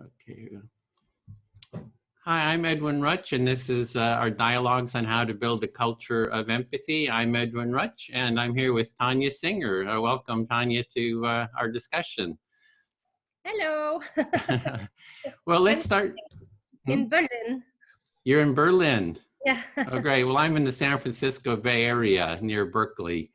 Okay. Hi, I'm Edwin Rutsch, and this is our dialogues on how to build a culture of empathy. I'm Edwin Rutsch, and I'm here with Tania Singer. Welcome, Tania, to our discussion. Hello. Well, let's start. In Berlin. You're in Berlin? Yeah. Oh, great. Well, I'm in the San Francisco Bay Area near Berkeley.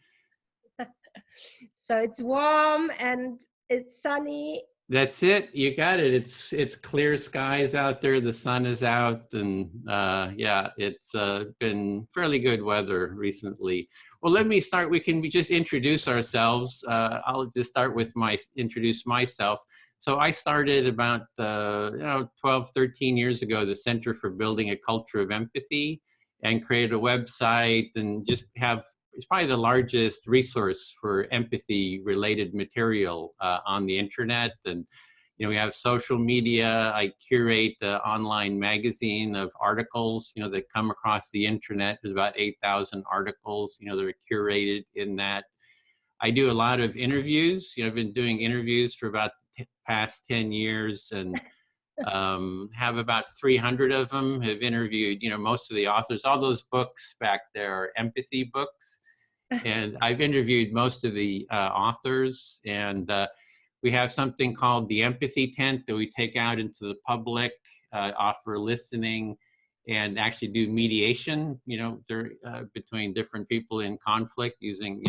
So it's warm and it's sunny. That's it. You got it. It's clear skies out there. The sun is out, and yeah, it's been fairly good weather recently. Well, let me start. We just introduce ourselves. I'll just start with introduce myself. So I started about 12, 13 years ago, the Center for Building a Culture of Empathy, and created a website and just it's probably the largest resource for empathy-related material on the internet. And we have social media. I curate the online magazine of articles, that come across the internet. There's about 8,000 articles, that are curated in that. I do a lot of interviews. I've been doing interviews for about past 10 years, and have about 300 of them. Have interviewed, most of the authors. All those books back there are empathy books. And I've interviewed most of the authors, and we have something called the Empathy Tent that we take out into the public, offer listening, and actually do mediation, between different people in conflict using,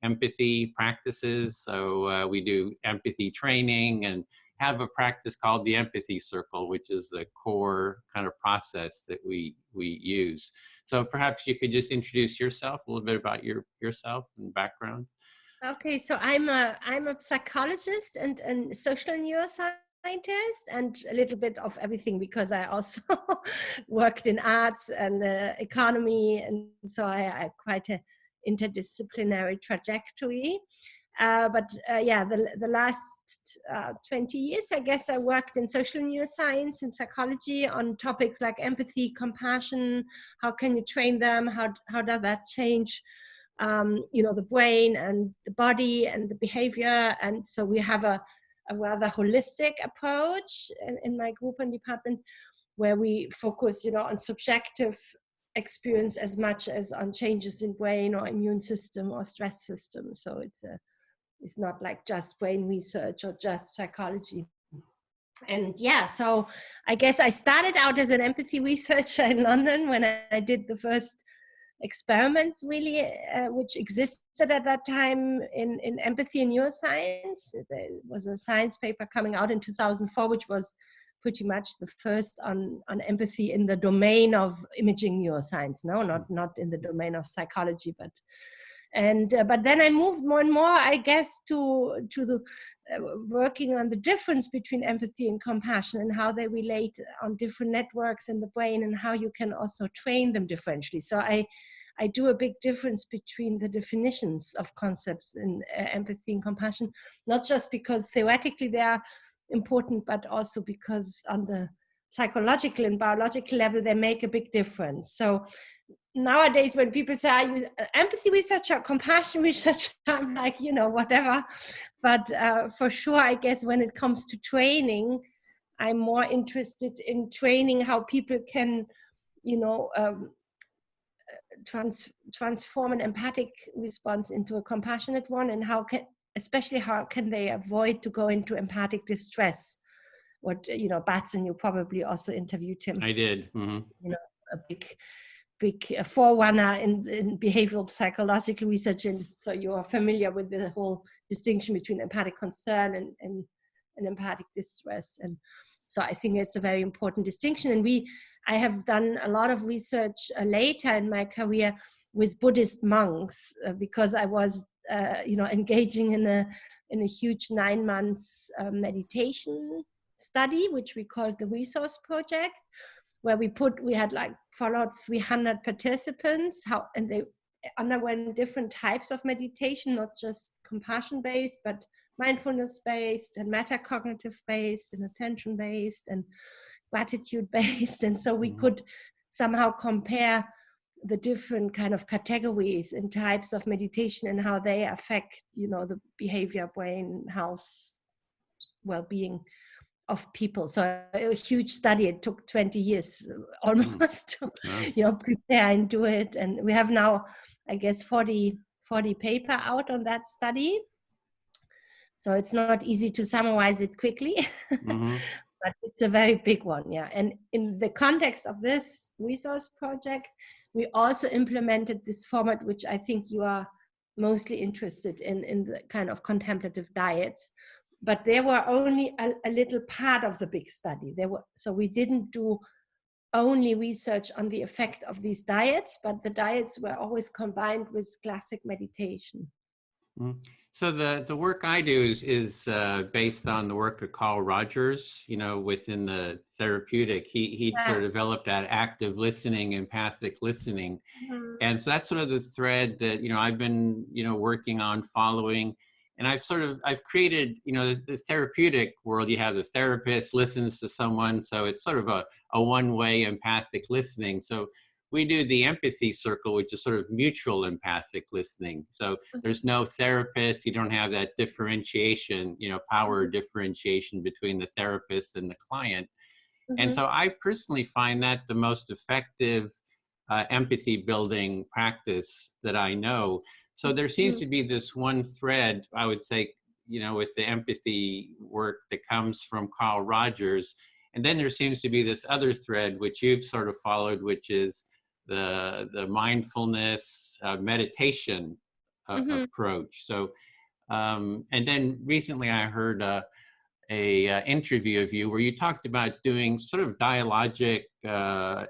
empathy practices. So we do empathy training and have a practice called the Empathy Circle, which is the core kind of process that we use. So perhaps you could just introduce yourself, a little bit about yourself and background. Okay, so I'm a psychologist and social neuroscientist, and a little bit of everything, because I also worked in arts and economy, and so I quite an interdisciplinary trajectory. Yeah, the last 20 years, I guess, I worked in social neuroscience and psychology on topics like empathy, compassion. How can you train them? How does that change, the brain and the body and the behavior? And so we have a rather holistic approach in my group and department, where we focus, on subjective experience as much as on changes in brain or immune system or stress system. So it's not like just brain research or just psychology. And yeah, so I guess I started out as an empathy researcher in London when I did the first experiments, really, which existed at that time in empathy and neuroscience. There was a science paper coming out in 2004, which was pretty much the first on empathy in the domain of imaging neuroscience. No, not in the domain of psychology, but then I moved more and more, I guess, to the working on the difference between empathy and compassion, and how they relate on different networks in the brain, and how you can also train them differentially. So I do a big difference between the definitions of concepts in empathy and compassion, not just because theoretically they are important, but also because on the psychological and biological level they make a big difference. So nowadays, when people say, are you empathy researcher, compassion researcher, I'm like, whatever. But for sure, I guess when it comes to training, I'm more interested in training how people can, transform an empathic response into a compassionate one, and especially how can they avoid to go into empathic distress. What, Batson, you probably also interviewed him. I did. Mm-hmm. A big forerunner in behavioral psychological research, and so you are familiar with the whole distinction between empathic concern and empathic distress. And so I think it's a very important distinction. And I have done a lot of research later in my career with Buddhist monks, because I was engaging in a huge 9 months meditation study, which we called the Resource Project, where we had followed 300 participants, and they underwent different types of meditation, not just compassion-based, but mindfulness-based and metacognitive-based and attention-based and gratitude-based. And so we could somehow compare the different kind of categories and types of meditation and how they affect, the behavior, brain, health, well-being of people. So a huge study. It took 20 years almost to prepare and do it. And we have now, I guess, 40 paper out on that study. So it's not easy to summarize it quickly, but it's a very big one. Yeah. And in the context of this resource project, we also implemented this format, which I think you are mostly interested in the kind of contemplative diets. But they were only a little part of the big study. So we didn't do only research on the effect of these diets, but the diets were always combined with classic meditation. So the work I do is based on the work of Carl Rogers, within the therapeutic. He sort of developed that active listening, empathic listening. And so that's sort of the thread that, I've been, working on, following. And I've created, the therapeutic world. You have the therapist listens to someone. So it's sort of a one-way empathic listening. So we do the empathy circle, which is sort of mutual empathic listening. So there's no therapist. You don't have that differentiation, power differentiation between the therapist and the client. And so I personally find that the most effective empathy building practice that I know. So there seems to be this one thread, I would say, with the empathy work that comes from Carl Rogers. And then there seems to be this other thread, which you've sort of followed, which is the mindfulness meditation approach. So, and then recently I heard a interview of you where you talked about doing sort of dialogic, I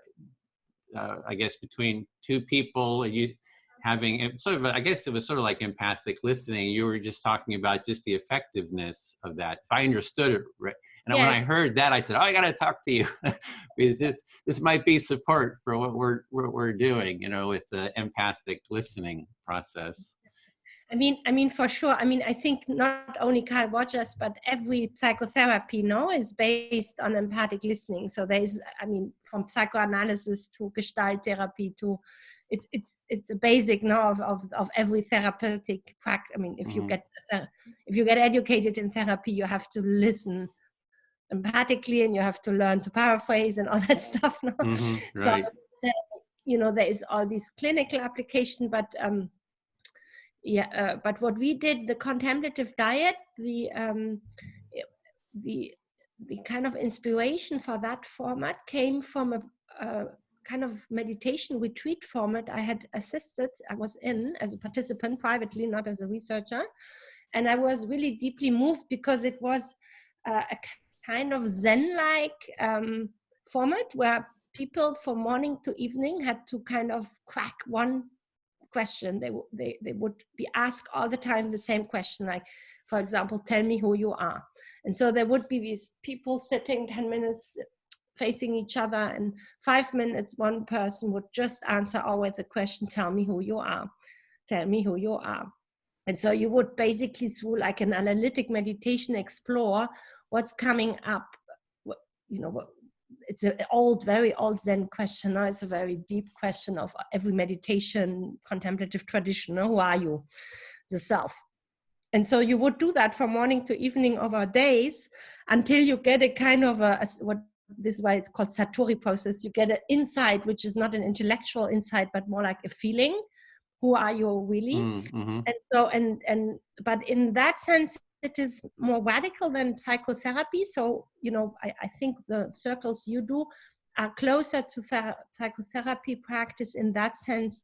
guess, between two people. You having sort of, I guess it was sort of like empathic listening. You were just talking about just the effectiveness of that, if I understood it right. And when I heard that, I said, I got to talk to you because this might be support for what we're doing, with the empathic listening process. I mean, for sure. I mean, I think not only Carl Rogers, but every psychotherapy is based on empathic listening. So there's, from psychoanalysis to Gestalt therapy to, it's a basic of every therapeutic practice. I mean, if you get educated in therapy, you have to listen empathically and you have to learn to paraphrase and all that stuff. Right. So there is all these clinical application, but but what we did, the contemplative diet, the kind of inspiration for that format came from a kind of meditation retreat format I had assisted. I was in as a participant privately, not as a researcher, and I was really deeply moved because it was a kind of Zen-like format where people from morning to evening had to kind of crack one question. They would be asked all the time the same question, like, for example, tell me who you are. And so there would be these people sitting 10 minutes facing each other, and 5 minutes one person would just answer always the question, tell me who you are, tell me who you are. And so you would basically, through like an analytic meditation, explore what's coming up. It's an very old Zen question. It's a very deep question of every meditation contemplative tradition. Who are you? The self. And so you would do that from morning to evening over days until you get a kind of this is why it's called Satori process. You get an insight, which is not an intellectual insight, but more like a feeling. Who are you really? And so, but in that sense, it is more radical than psychotherapy. So, I think the circles you do are closer to psychotherapy practice in that sense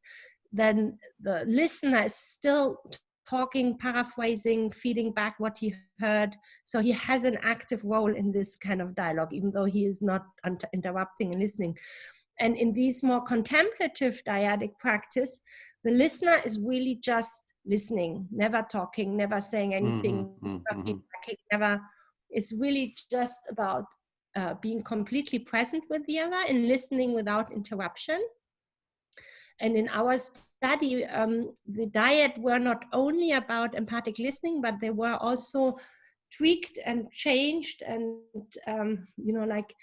than the listener is still talking, paraphrasing, feeding back what he heard. So he has an active role in this kind of dialogue, even though he is not interrupting and listening. And in these more contemplative dyadic practice, the listener is really just listening, never talking, never saying anything, never. It's really just about being completely present with the other and listening without interruption. And in our study, the diet were not only about empathic listening, but they were also tweaked and changed and, like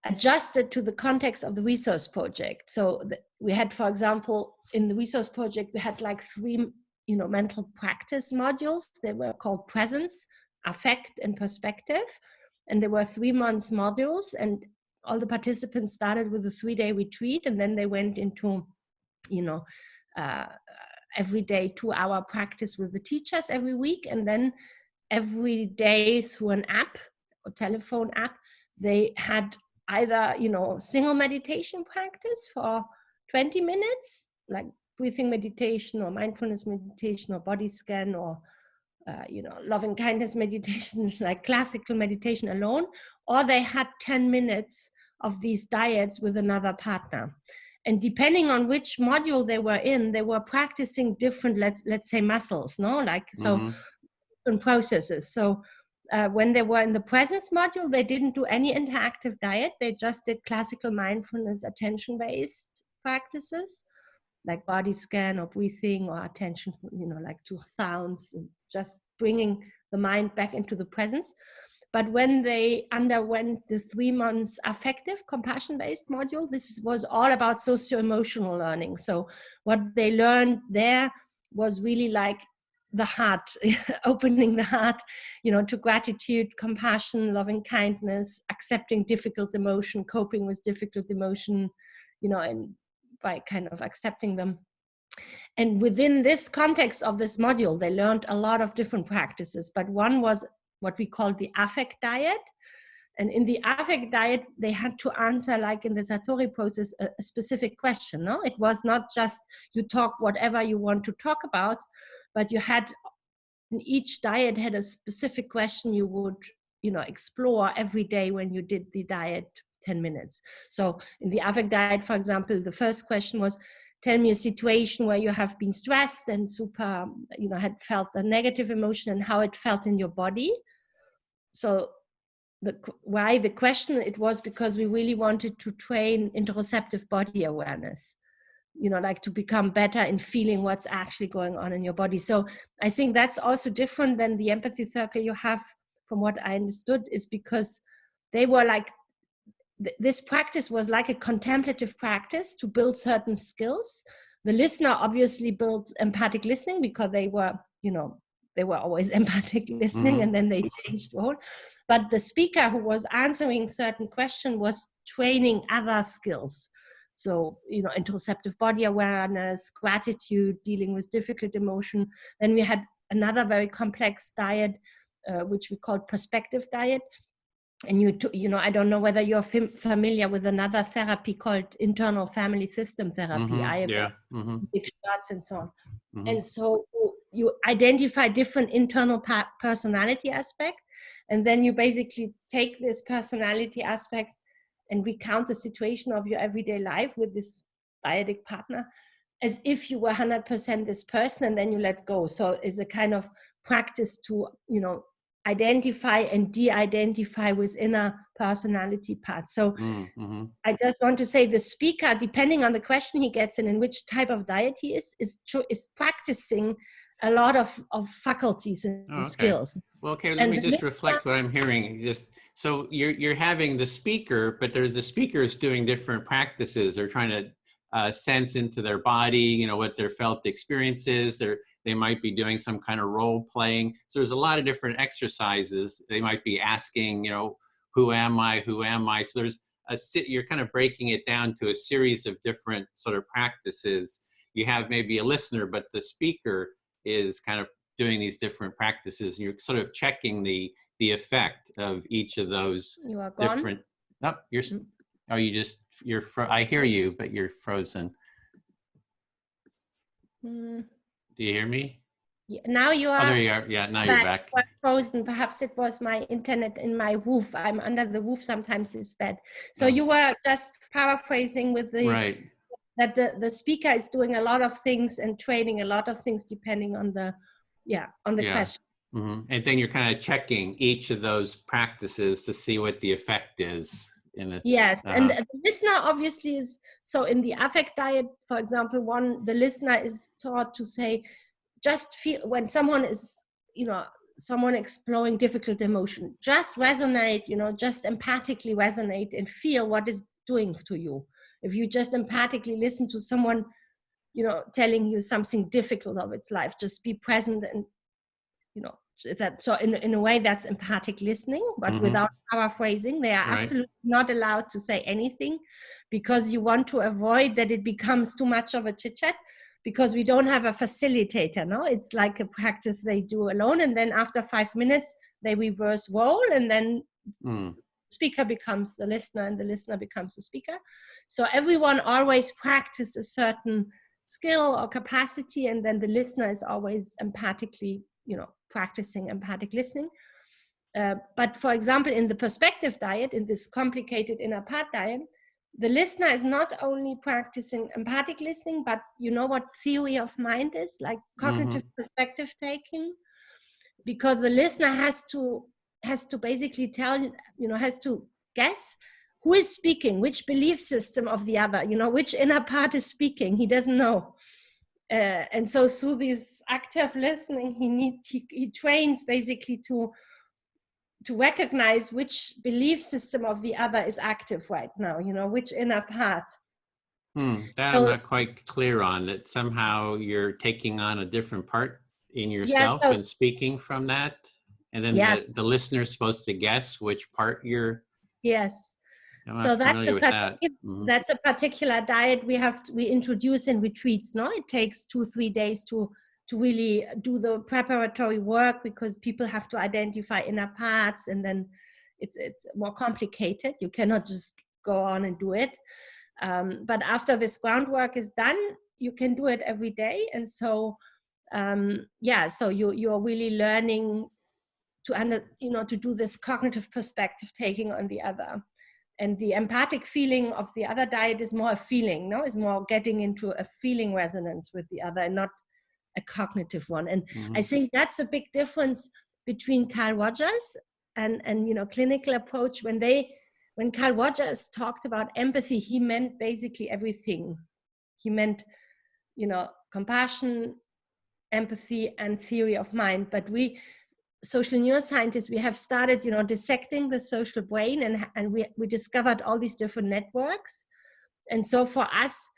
adjusted to the context of the resource project. So we had, for example, in the resource project, we had like 3, mental practice modules. They were called presence, affect, and perspective. And there were 3 months modules, and all the participants started with a 3-day retreat, and then they went into, every day 2-hour practice with the teachers every week, and then every day through an app or telephone app, they had either, single meditation practice for 20 minutes, like breathing meditation or mindfulness meditation or body scan or, loving kindness meditation, like classical meditation alone, or they had 10 minutes of these diets with another partner. And depending on which module they were in, they were practicing different, let's say, muscles, different processes. So when they were in the presence module, they didn't do any interactive diet. They just did classical mindfulness, attention-based practices, like body scan or breathing or attention, like to sounds, and just bringing the mind back into the presence. But when they underwent the 3 months affective compassion-based module, this was all about socio-emotional learning. So what they learned there was really like the heart, opening the heart, to gratitude, compassion, loving kindness, accepting difficult emotion, coping with difficult emotion, and by kind of accepting them. And within this context of this module, they learned a lot of different practices, but one was what we call the affect diet. And in the affect diet, they had to answer, like in the Satori process, a specific question. No, it was not just you talk whatever you want to talk about, but you had, in each diet had a specific question you would, explore every day when you did the diet 10 minutes. So in the affect diet, for example, the first question was, tell me a situation where you have been stressed and super, had felt a negative emotion and how it felt in your body. So why the question, it was because we really wanted to train interoceptive body awareness, like to become better in feeling what's actually going on in your body. So I think that's also different than the empathy circle you have, from what I understood, is because they were like, this practice was like a contemplative practice to build certain skills. The listener obviously built empathic listening because they were, they were always empathic listening, and then they changed the whole. But the speaker who was answering certain questions was training other skills. So, interoceptive body awareness, gratitude, dealing with difficult emotion. Then we had another very complex diet, which we called perspective diet. And I don't know whether you're familiar with another therapy called internal family system therapy, IFS, big shots and so on. And so you identify different internal personality aspect, and then you basically take this personality aspect and recount the situation of your everyday life with this dyadic partner as if you were 100% this person, and then you let go. So it's a kind of practice to, identify and de-identify with inner personality parts. So I just want to say the speaker, depending on the question he gets in which type of diet he is practicing a lot of faculties and skills. Well, okay, let me just reflect what I'm hearing. So you're having the speaker, but the speakers doing different practices. They're trying to sense into their body, what their felt experience is. They might be doing some kind of role playing. So there's a lot of different exercises. They might be asking, who am I? So you're kind of breaking it down to a series of different sort of practices. You have maybe a listener, but the speaker is kind of doing these different practices. You're sort of checking the effect of each of those different. Nope, I hear you, but you're frozen. Do you hear me? Yeah, now you are. Oh, there you are. Yeah, now you're back. Frozen. Perhaps it was my internet in my roof. I'm under the roof. Sometimes it's bad. So you were just paraphrasing with the that the speaker is doing a lot of things and training a lot of things depending on the question. And then you're kind of checking each of those practices to see what the effect is. Yes, and the listener obviously is, so in the affect diet, for example, the listener is taught to say, just feel when someone is, someone exploring difficult emotion, just resonate, just empathically resonate and feel what it's doing to you. If you just empathically listen to someone, telling you something difficult of its life, just be present and, So in a way, that's empathic listening, but without paraphrasing. They are absolutely not allowed to say anything, because you want to avoid that it becomes too much of a chit chat, because we don't have a facilitator. No, it's like a practice they do alone, and then after 5 minutes they reverse role, and then speaker becomes the listener and the listener becomes the speaker. So everyone always practices a certain skill or capacity, and then the listener is always empathically, practicing empathic listening. But for example, in the perspective diet, in this complicated inner part diet, the listener is not only practicing empathic listening, but what theory of mind is, like cognitive perspective taking, because the listener has to basically tell, has to guess who is speaking, which belief system of the other, which inner part is speaking. He doesn't know. And so through this active listening, he trains basically to recognize which belief system of the other is active right now, which inner part. That I'm not quite clear on, that somehow you're taking on a different part in yourself and speaking from that. And then the listener is supposed to guess which part you're. Yes. I'm not familiar with that. That's a particular diet we introduce in retreats. No, it takes 2-3 days to really do the preparatory work, because people have to identify inner parts, and then it's more complicated. You cannot just go on and do it. But after this groundwork is done, you can do it every day. And so, so you're really learning to do this cognitive perspective taking on the other. And the empathic feeling of the other diet is more a feeling, no? Is more getting into a feeling resonance with the other, and not a cognitive one. And I think that's a big difference between Carl Rogers and clinical approach. When Carl Rogers talked about empathy, he meant basically everything. He meant, compassion, empathy, and theory of mind. But we, social neuroscientists, we have started, dissecting the social brain, and we discovered all these different networks. And so for us,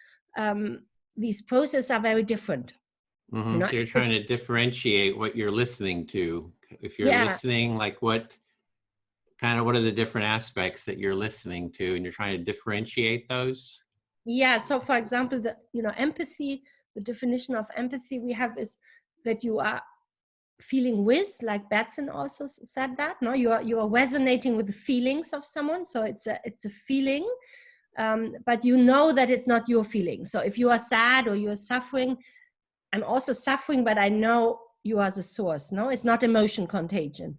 these processes are very different. So you're trying to differentiate what you're listening to. If you're listening, like what are the different aspects that you're listening to, and you're trying to differentiate those? Yeah. So for example, empathy, the definition of empathy we have is that you are feeling with, like Batson also said that, no, you are resonating with the feelings of someone. So it's a feeling, but that it's not your feeling. So if you are sad or you're suffering, I'm also suffering, but I know you are the source. No, it's not emotion contagion.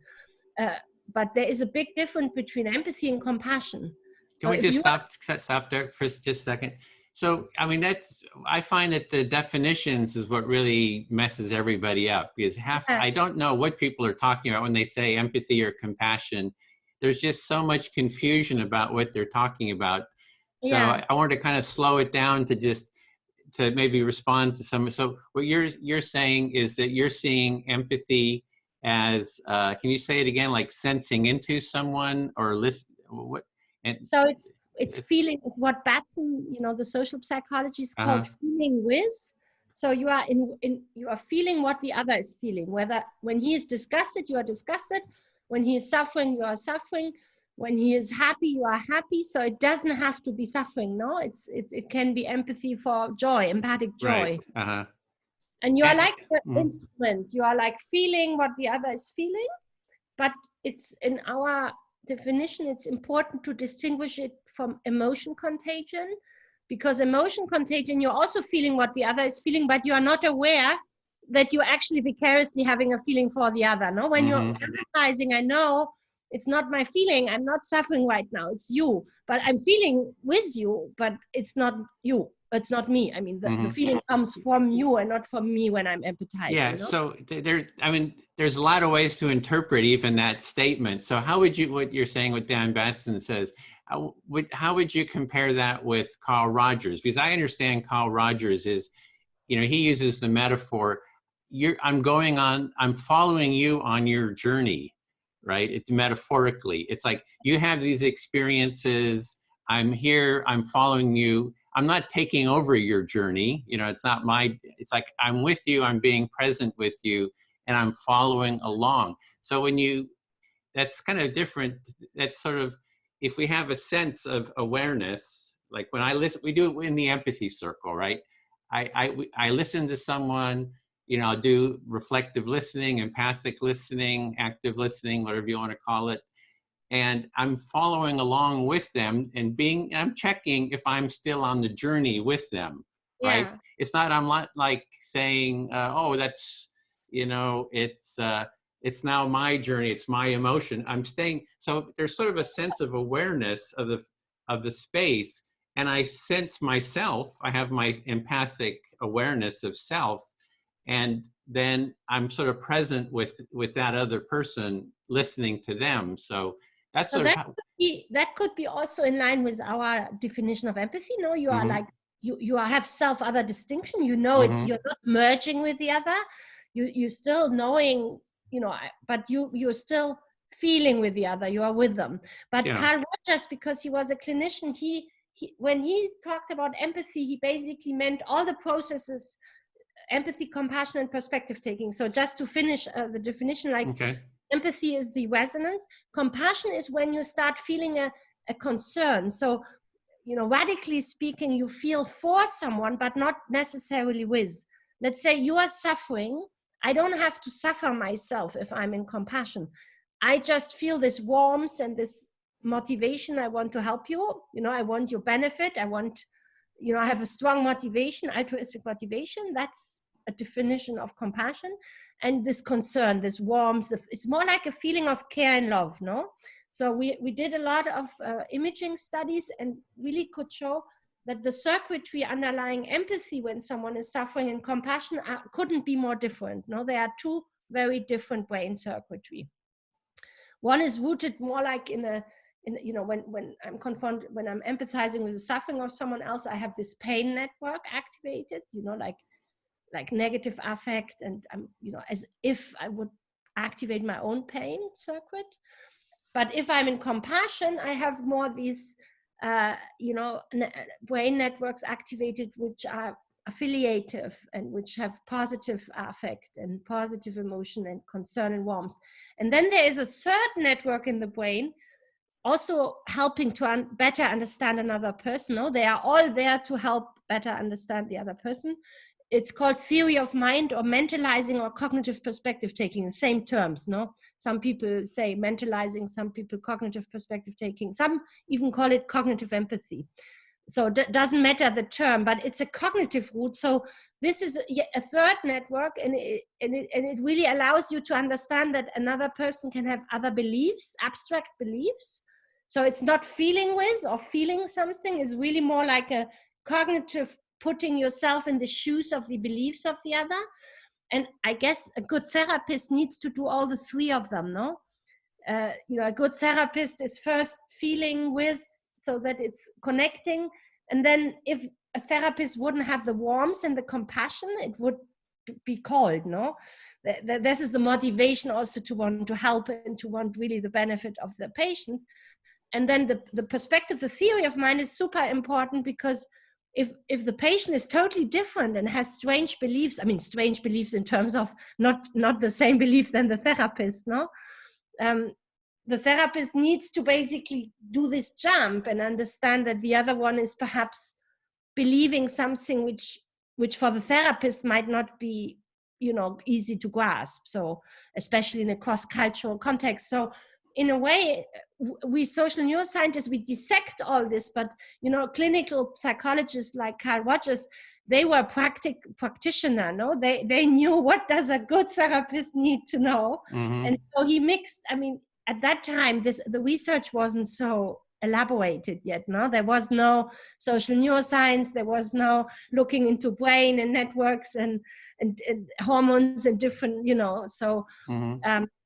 But there is a big difference between empathy and compassion. Can we just stop there for just a second? So, I find that the definitions is what really messes everybody up, because I don't know what people are talking about when they say empathy or compassion. There's just so much confusion about what they're talking about. So I wanted to kind of slow it down to maybe respond to some. So what you're saying is that you're seeing empathy as, can you say it again, like sensing into someone or listen? What? And so it's feeling, what Batson, the social psychologist called feeling with. So you are you are feeling what the other is feeling. Whether when he is disgusted, you are disgusted. When he is suffering, you are suffering. When he is happy, you are happy. So it doesn't have to be suffering. No, it can be empathy for joy, empathic joy. Right. And you are like the instrument. You are like feeling what the other is feeling. But it's, in our definition, it's important to distinguish it from emotion contagion, because emotion contagion, you're also feeling what the other is feeling, but you are not aware that you're actually vicariously having a feeling for the other. No, when you're empathizing, I know it's not my feeling, I'm not suffering right now, it's you, but I'm feeling with you, but it's not you, it's not me. The feeling comes from you and not from me when I'm empathizing. Yeah, so there's a lot of ways to interpret even that statement. So how would you, what you're saying, what Dan Batson says, how would you compare that with Carl Rogers? Because I understand Carl Rogers is, he uses the metaphor, I'm following you on your journey, right? It's metaphorically. It's like you have these experiences, I'm here, I'm following you. I'm not taking over your journey. It's not it's like I'm with you, I'm being present with you. and I'm following along. So that's kind of different. That's sort of, if we have a sense of awareness, like when I listen, we do it in the empathy circle, right? I listen to someone, I'll do reflective listening, empathic listening, active listening, whatever you want to call it. And I'm following along with them and I'm checking if I'm still on the journey with them, right? Yeah. It's not like saying, oh, that's, it's now my journey, it's my emotion. I'm staying, so there's sort of a sense of awareness of the space, and I sense myself, I have my empathic awareness of self, and then I'm sort of present with that other person, listening to them. So that's So sort of that could be also in line with our definition of empathy. No, you are like, you have self-other distinction. You're not merging with the other. You still knowing, but you're still feeling with the other. You are with them. But Carl Rogers, because he was a clinician, he when he talked about empathy, he basically meant all the processes: empathy, compassion, and perspective taking. So just to finish the definition, like empathy is the resonance. Compassion is when you start feeling a concern. So, radically speaking, you feel for someone, but not necessarily with. Let's say you are suffering. I don't have to suffer myself if I'm in compassion. I just feel this warmth and this motivation. I want to help you. I want your benefit. I want, I have a strong motivation, altruistic motivation. That's a definition of compassion. And this concern, this warmth, it's more like a feeling of care and love, no? So we did a lot of imaging studies and really could show that the circuitry underlying empathy when someone is suffering and compassion couldn't be more different, no? There are two very different brain circuitry. One is rooted more like when I'm confronted, when I'm empathizing with the suffering of someone else, I have this pain network activated, like negative affect, and as if I would activate my own pain circuit. But if I'm in compassion, I have more these brain networks activated which are affiliative and which have positive affect and positive emotion and concern and warmth. And then there is a third network in the brain also helping to better understand another person. No, they are all there to help better understand the other person. It's called theory of mind or mentalizing or cognitive perspective taking, same terms, no? Some people say mentalizing, some people cognitive perspective taking, some even call it cognitive empathy. So it doesn't matter the term, but it's a cognitive root. So this is a third network, and it really allows you to understand that another person can have other beliefs, abstract beliefs. So it's not feeling with or feeling something, is really more like a cognitive, putting yourself in the shoes of the beliefs of the other. And I guess a good therapist needs to do all the three of them, no? A good therapist is first feeling with, so that it's connecting. And then if a therapist wouldn't have the warmth and the compassion, it would be cold, no? This is the motivation also to want to help and to want really the benefit of the patient. And then the perspective, the theory of mind is super important, because if the patient is totally different and has strange beliefs, strange beliefs in terms of not the same belief than the therapist, no? The therapist needs to basically do this jump and understand that the other one is perhaps believing something which for the therapist might not be, easy to grasp. So especially in a cross-cultural context. So in a way, we social neuroscientists, we dissect all this, but, clinical psychologists like Carl Rogers, they were practitioner, no? They knew what does a good therapist need to know. And so he mixed, at that time, the research wasn't so elaborated yet, no? There was no social neuroscience, there was no looking into brain and networks and hormones and different, so...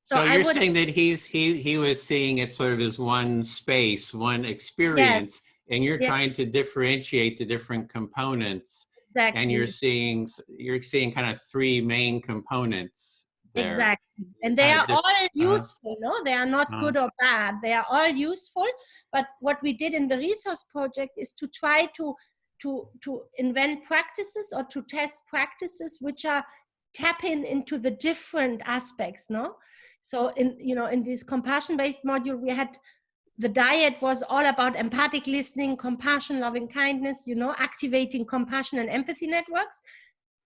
So you're saying that he was seeing it sort of as one space, one experience, and you're trying to differentiate the different components. Exactly. And you're seeing kind of three main components there. Exactly. And they are all useful, no? They are not good or bad. They are all useful. But what we did in the resource project is to try to invent practices or to test practices which are tap into the different aspects, no? So in this compassion-based module, we had, the diet was all about empathic listening, compassion, loving kindness, activating compassion and empathy networks.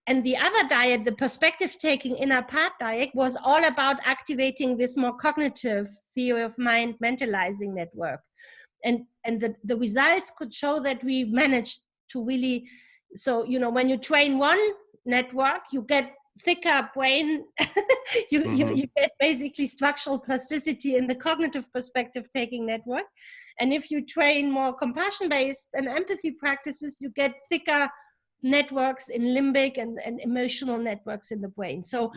And the other diet, the perspective taking inner path diet, was all about activating this more cognitive theory of mind mentalizing network. And the results could show that we managed to really, so, when you train one network, you get thicker brain, you get basically structural plasticity in the cognitive perspective taking network. And if you train more compassion-based and empathy practices, you get thicker networks in limbic and emotional networks in the brain. So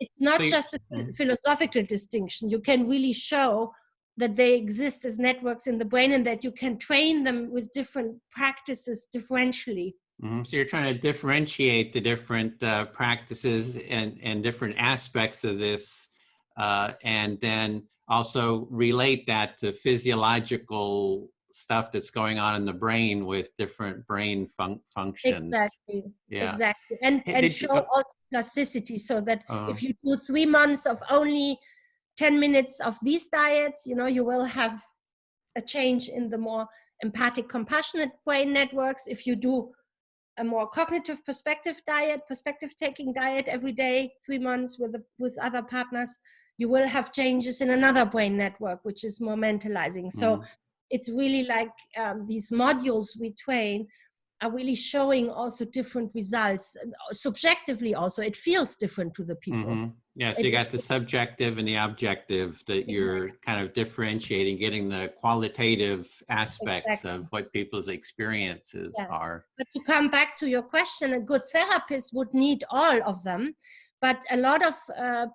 it's not just a philosophical distinction. You can really show that they exist as networks in the brain and that you can train them with different practices differentially. So you're trying to differentiate the different practices and different aspects of this, and then also relate that to physiological stuff that's going on in the brain with different brain functions. Exactly. Yeah. Exactly. And show also plasticity, so that if you do 3 months of only 10 minutes of these diets, you will have a change in the more empathic, compassionate brain networks. If you do a more cognitive perspective taking diet every day, 3 months with other partners, you will have changes in another brain network, which is more mentalizing. So it's really like these modules we train are really showing also different results. Subjectively also, it feels different to the people. Yeah, so you got the subjective and the objective that you're kind of differentiating, getting the qualitative aspects of what people's experiences are. But to come back to your question, a good therapist would need all of them. But a lot of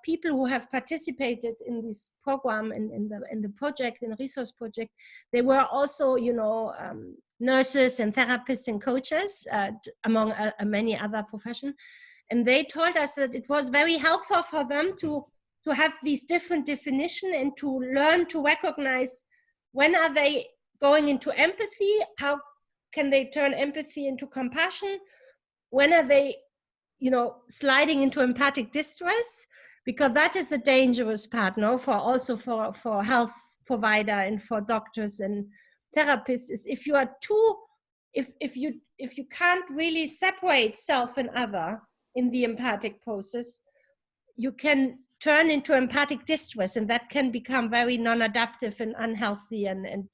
people who have participated in this program, in the project, in the resource project, they were also, nurses and therapists and coaches, among many other professions. And they told us that it was very helpful for them to have these different definitions and to learn to recognize when are they going into empathy, how can they turn empathy into compassion, when are they sliding into empathic distress, because that is a dangerous part, for health provider and for doctors and therapists, is if you are if you can't really separate self and other in the empathic process, you can turn into empathic distress, and that can become very non-adaptive and unhealthy and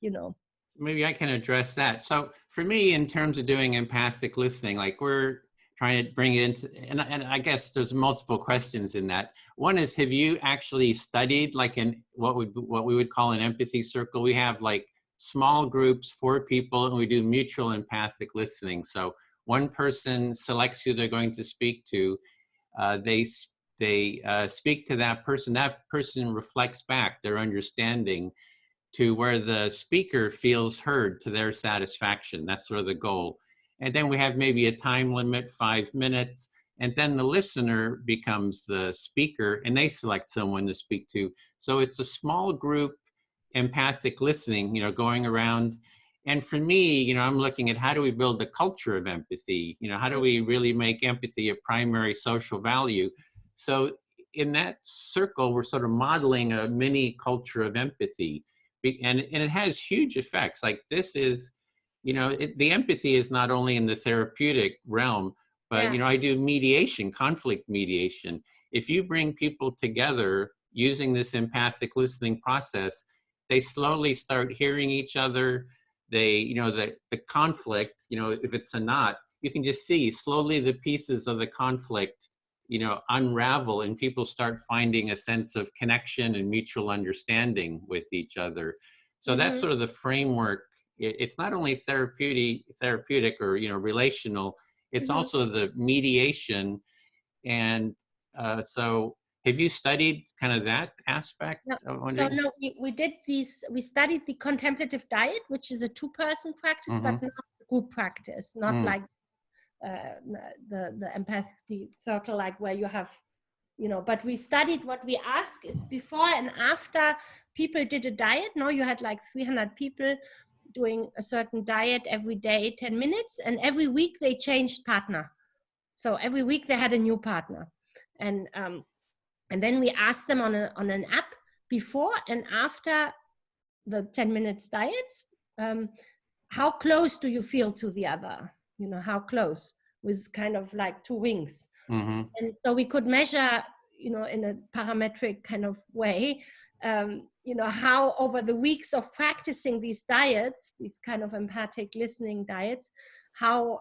Maybe I can address that. So for me, in terms of doing empathic listening, like we're trying to bring it into, and I guess there's multiple questions in that. One is, have you actually studied like in what we would call an empathy circle? We have like small groups, 4 people, and we do mutual empathic listening. So one person selects who they're going to speak to. They speak to that person. That person reflects back their understanding to where the speaker feels heard to their satisfaction. That's sort of the goal. And then we have maybe a time limit, 5 minutes, and then the listener becomes the speaker and they select someone to speak to. So it's a small group empathic listening, going around. And for me, I'm looking at how do we build a culture of empathy? How do we really make empathy a primary social value? So in that circle, we're sort of modeling a mini culture of empathy. And it has huge effects. Like this is, the empathy is not only in the therapeutic realm, but, I do mediation, conflict mediation. If you bring people together using this empathic listening process, they slowly start hearing each other. They, the conflict, if it's a knot, you can just see slowly the pieces of the conflict, unravel, and people start finding a sense of connection and mutual understanding with each other. So that's sort of the framework. It's not only therapeutic or, relational, it's also the mediation. And so have you studied kind of that aspect? No, we studied the contemplative diet, which is a 2-person practice, but not a group practice, not like the empathy circle, like where you have, but we studied what we ask is before and after people did a diet. Now you had like 300 people doing a certain diet every day, 10 minutes, and every week they changed partner. So every week they had a new partner. And then we asked them on an app before and after the 10 minutes diets, how close do you feel to the other? How close, with kind of like two wings. Mm-hmm. And so we could measure, in a parametric kind of way, how over the weeks of practicing these diets, these kind of empathic listening diets, how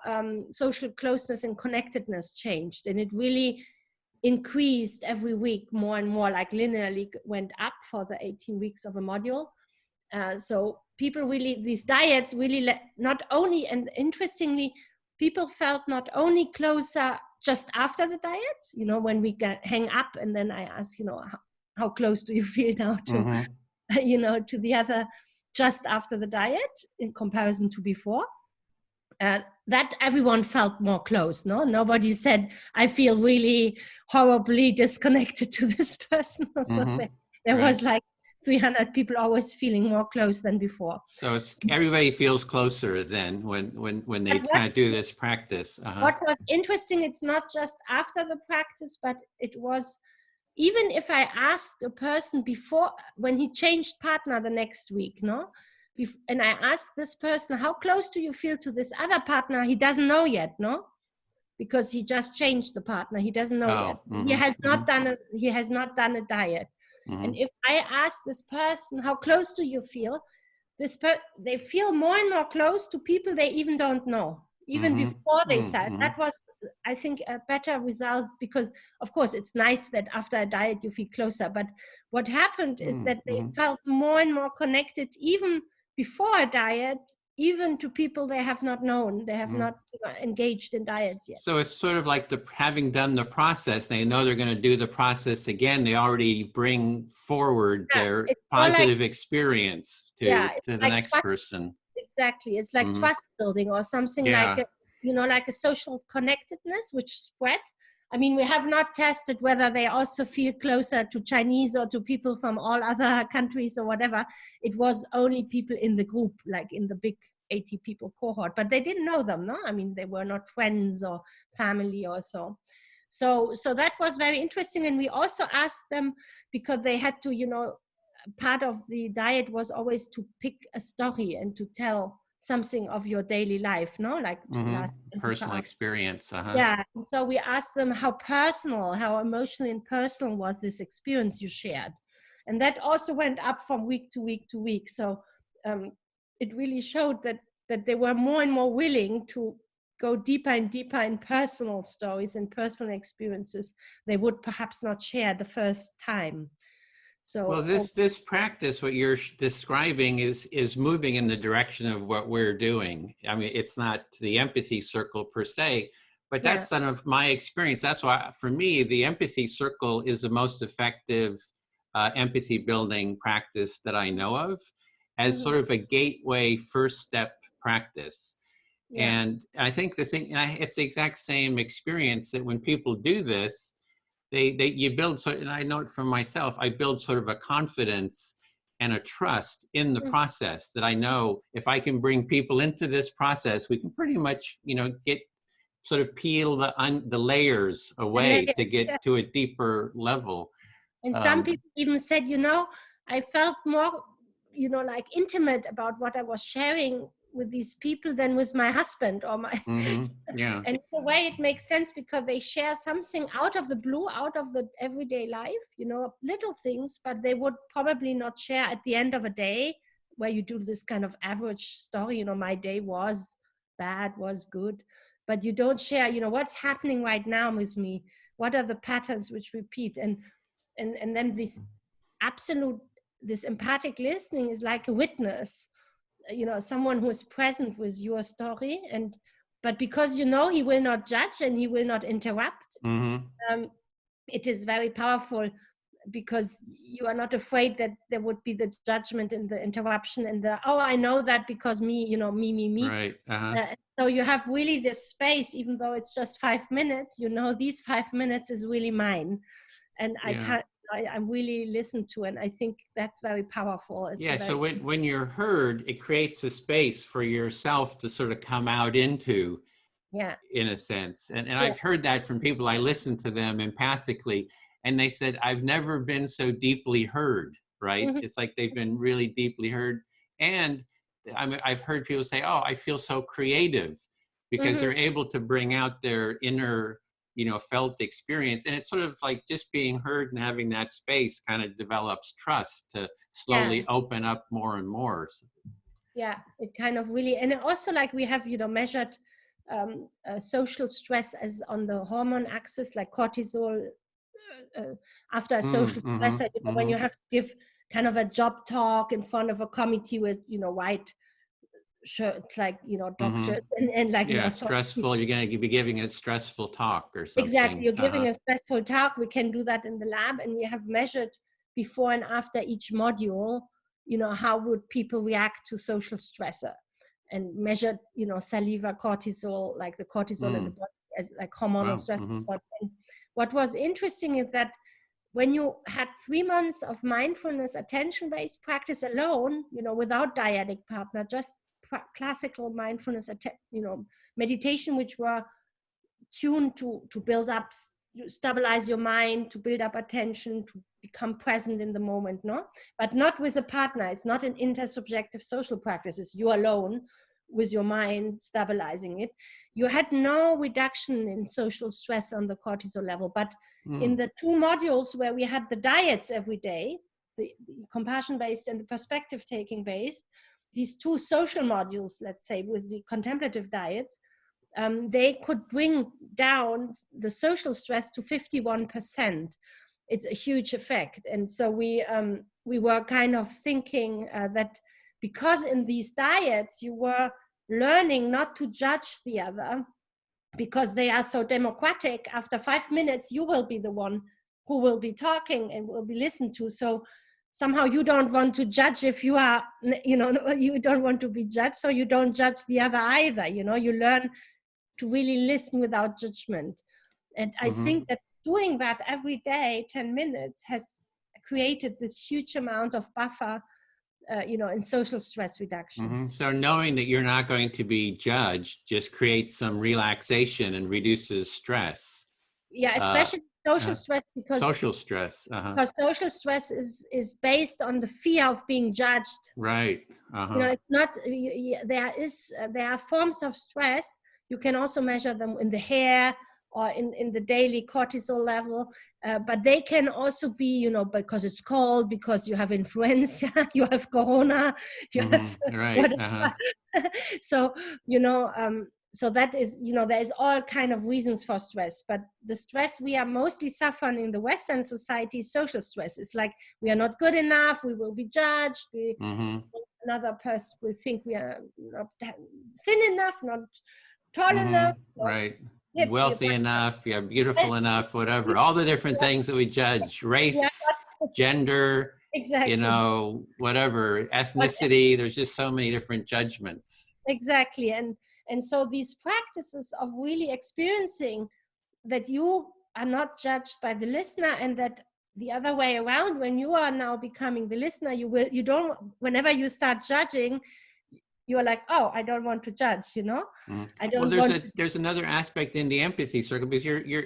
social closeness and connectedness changed. And it really increased every week more and more, like linearly went up for the 18 weeks of a module. So people really, these diets really not only, and interestingly, people felt not only closer just after the diet, when we hang up and then I ask, how close do you feel now to, Mm-hmm. To the other just after the diet in comparison to before. That everyone felt more close, no? Nobody said, I feel really horribly disconnected to this person. So Mm-hmm. there Right. was like 300 people always feeling more close than before. So everybody feels closer then when they kind of do this practice. What was interesting, it's not just after the practice, but it was, even if I asked a person before, when he changed partner the next week, no? And I asked this person, how close do you feel to this other partner? He doesn't know yet, no? Because he just changed the partner. He doesn't know yet. Mm-hmm. He has not done a diet. Mm-hmm. And if I ask this person, how close do you feel? They feel more and more close to people they even don't know, even Mm-hmm. before they Mm-hmm. said. That was, I think, a better result, because of course it's nice that after a diet you feel closer, but what happened is that they felt more and more connected even before a diet, even to people they have not known, they have not engaged in diets yet. So it's sort of like having done the process, they know they're going to do the process again. They already bring forward their positive experience to the next person. Exactly. It's like trust building or something, like a social connectedness, which spread. I mean, we have not tested whether they also feel closer to Chinese or to people from all other countries or whatever. It was only people in the group, like in the big 80 people cohort, but they didn't know them, no? I mean, they were not friends or family or so. So that was very interesting. And we also asked them, because they had to, part of the diet was always to pick a story and to tell something of your daily life, no? Like personal experience. Yeah. And so we asked them how emotionally and personal was this experience you shared. And that also went up from week to week to week. So it really showed that they were more and more willing to go deeper and deeper in personal stories and personal experiences they would perhaps not share the first time. So, well, this practice, what you're describing, is moving in the direction of what we're doing. I mean, it's not the empathy circle per se, but that's some of my experience. That's why, for me, the empathy circle is the most effective empathy building practice that I know of, as sort of a gateway first step practice. And I think it's the exact same experience that when people do this, you build, and I know it from myself, I build sort of a confidence and a trust in the process, that I know if I can bring people into this process, we can pretty much, get sort of peel the layers away to get to a deeper level. And some people even said, I felt more, like intimate about what I was sharing with these people than with my husband or my and in a way it makes sense, because they share something out of the blue, out of the everyday life, little things, but they would probably not share at the end of a day, where you do this kind of average story, my day was bad, was good, but you don't share, what's happening right now with me, what are the patterns which repeat, and then this empathic listening is like a witness, someone who is present with your story, but because he will not judge and he will not interrupt, it is very powerful, because you are not afraid that there would be the judgment and the interruption and I know that because me, me. Right. So you have really this space, even though it's just 5 minutes, these 5 minutes is really mine, and I'm really listened to, and I think that's very powerful. So when you're heard, it creates a space for yourself to sort of come out into, Yeah. in a sense. And Yeah. I've heard that from people. I listened to them empathically, and they said, I've never been so deeply heard, right? Mhm. It's like they've been really deeply heard. And I've heard people say, oh, I feel so creative, because Mhm. they're able to bring out their inner, felt experience. And it's sort of like just being heard and having that space kind of develops trust to Yeah. slowly open up more and more. Yeah, it kind of really, and also like we have, measured social stress as on the hormone axis, like cortisol, after a social stress, when you have to give kind of a job talk in front of a committee with, white shirts, like, doctors, and like, Yeah, stressful. You're going to be giving a stressful talk or something. Exactly. You're giving a stressful talk. We can do that in the lab, and we have measured before and after each module, how would people react to social stressor, and measured, saliva, cortisol, like the cortisol in the body as like hormonal stress. And what was interesting is that when you had 3 months of mindfulness, attention-based practice alone, without dyadic partner, just classical mindfulness, meditation, which were tuned to build up, stabilize your mind, to build up attention, to become present in the moment, but not with a partner. It's not an intersubjective social practice. It's you alone with your mind stabilizing it. You had no reduction in social stress on the cortisol level, but in the 2 modules where we had the diets every day, the compassion-based and the perspective-taking based, these 2 social modules, let's say, with the contemplative diets, they could bring down the social stress to 51%. It's a huge effect. And so we were kind of thinking that because in these diets you were learning not to judge the other, because they are so democratic, after 5 minutes you will be the one who will be talking and will be listened to. So somehow you don't want to judge if you are, you don't want to be judged, so you don't judge the other either. You learn to really listen without judgment. And I think that doing that every day, 10 minutes, has created this huge amount of buffer, in social stress reduction. So knowing that you're not going to be judged just creates some relaxation and reduces stress. Yeah, especially social stress, because social stress. because social stress is based on the fear of being judged. Right. It's not. There are forms of stress. You can also measure them in the hair or in the daily cortisol level, but they can also be, because it's cold, because you have influenza, you have corona, you have whatever. So, so that is, there is all kind of reasons for stress, but the stress we are mostly suffering in the Western society is social stress. It's like we are not good enough, we will be judged, another person will think we are not thin enough, not tall enough, right, wealthy enough, beautiful enough, whatever, all the different things that we judge, race, gender, exactly. Whatever, ethnicity. There's just so many different judgments. Exactly. And so these practices of really experiencing that you are not judged by the listener, and that the other way around, when you are now becoming the listener, you don't, whenever you start judging, you're like, oh, I don't want to judge, I don't there's another aspect in the empathy circle, because you're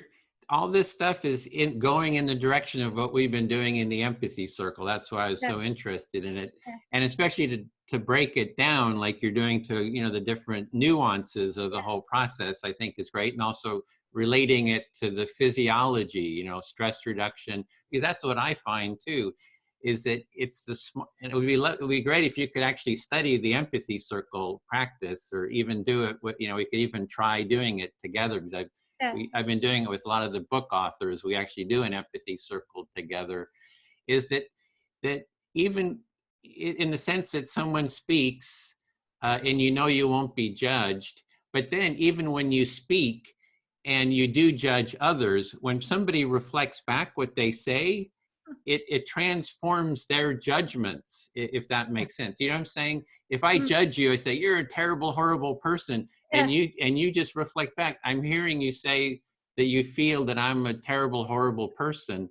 all this stuff is going in the direction of what we've been doing in the empathy circle. That's why I was so interested in it. And especially to break it down like you're doing to, the different nuances of the whole process, I think is great. And also relating it to the physiology, stress reduction, because that's what I find too, is that it's and it would be great if you could actually study the empathy circle practice, or even do it with, we could even try doing it together, because I've been doing it with a lot of the book authors. We actually do an empathy circle together. Is that even in the sense that someone speaks and you won't be judged, but then even when you speak and you do judge others, when somebody reflects back what they say, it transforms their judgments, if that makes sense. You know what I'm saying? If I judge you, I say, you're a terrible, horrible person. And you just reflect back. I'm hearing you say that you feel that I'm a terrible, horrible person.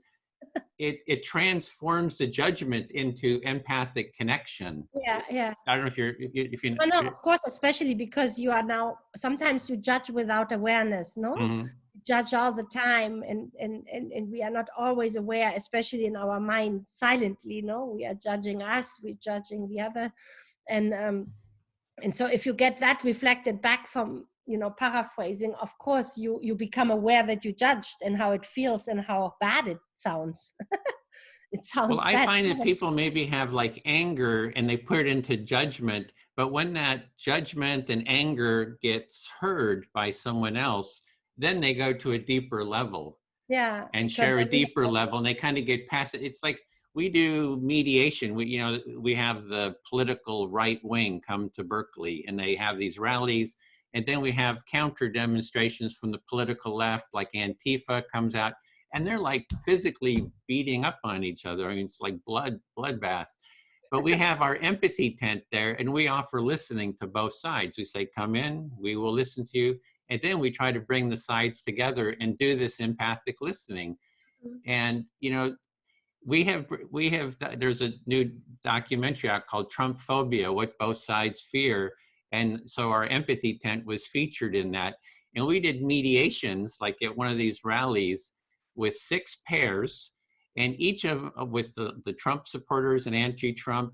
it transforms the judgment into empathic connection. Yeah, yeah. I don't know if you. Oh, no, of course, especially because you are now, sometimes you judge without awareness, no? Mm-hmm. Judge all the time, and we are not always aware, especially in our mind, silently, no? We are judging us, we're judging the other. And so if you get that reflected back from, paraphrasing, of course, you become aware that you judged and how it feels and how bad it sounds. It sounds Well, I bad. find that people maybe have like anger and they put it into judgment, but when that judgment and anger gets heard by someone else, then they go to a deeper level. Yeah. And share a deeper level, and they kind of get past it. It's like we do mediation. We have the political right wing come to Berkeley, and they have these rallies, and then we have counter demonstrations from the political left, like Antifa comes out, and they're like physically beating up on each other. I mean, it's like bloodbath. But we have our empathy tent there, and we offer listening to both sides. We say, come in, we will listen to you. And then we try to bring the sides together and do this empathic listening. And, there's a new documentary out called Trump Phobia, What Both Sides Fear. And so our empathy tent was featured in that. And we did mediations, like at one of these rallies, with 6 pairs, and each with the Trump supporters and anti-Trump.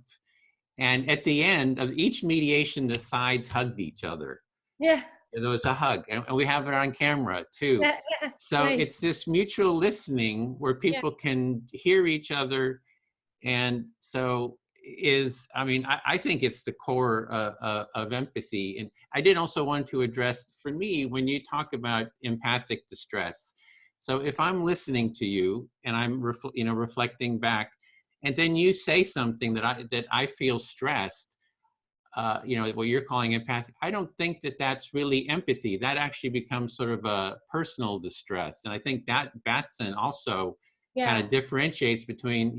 And at the end of each mediation, the sides hugged each other. Yeah. There was a hug, and we have it on camera too. Yeah, So right. it's this mutual listening where people can hear each other. And so I think it's the core of empathy. And I did also want to address, for me, when you talk about empathic distress. So if I'm listening to you and I'm reflecting back, and then you say something that I feel stressed, what you're calling empathic, I don't think that that's really empathy. That actually becomes sort of a personal distress. And I think that Batson also kind of differentiates between,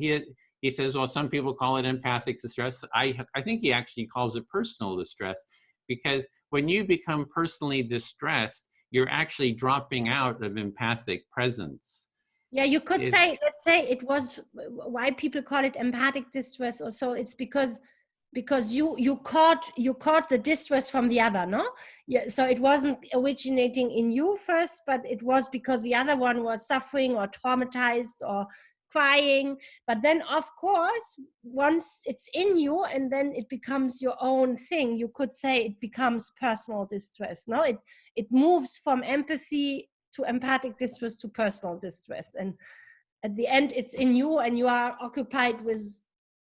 he says, well, some people call it empathic distress. I think he actually calls it personal distress, because when you become personally distressed, you're actually dropping out of empathic presence. Yeah, you could say, let's say it was why people call it empathic distress or so. It's because you caught the distress from the other, no? Yeah, so it wasn't originating in you first, but it was because the other one was suffering or traumatized or crying. But then, of course, once it's in you and then it becomes your own thing, you could say it becomes personal distress. No, it moves from empathy to empathic distress to personal distress, and at the end, it's in you, and you are occupied with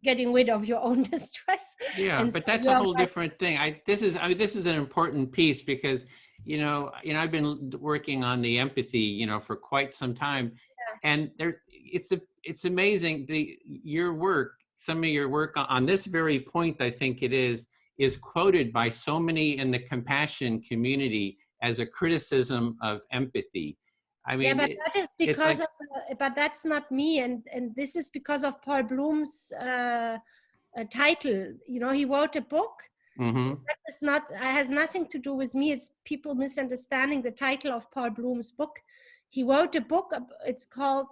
getting rid of your own distress. Yeah, and but so that's a whole different thing. This is an important piece, because I've been working on the empathy for quite some time, and it's amazing some of your work on this very point, I think it is quoted by so many in the compassion community as a criticism of empathy. I mean, but that is because but that's not me, and this is because of Paul Bloom's title. He wrote a book. Mm-hmm. That is not. It has nothing to do with me. It's people misunderstanding the title of Paul Bloom's book. He wrote a book. It's called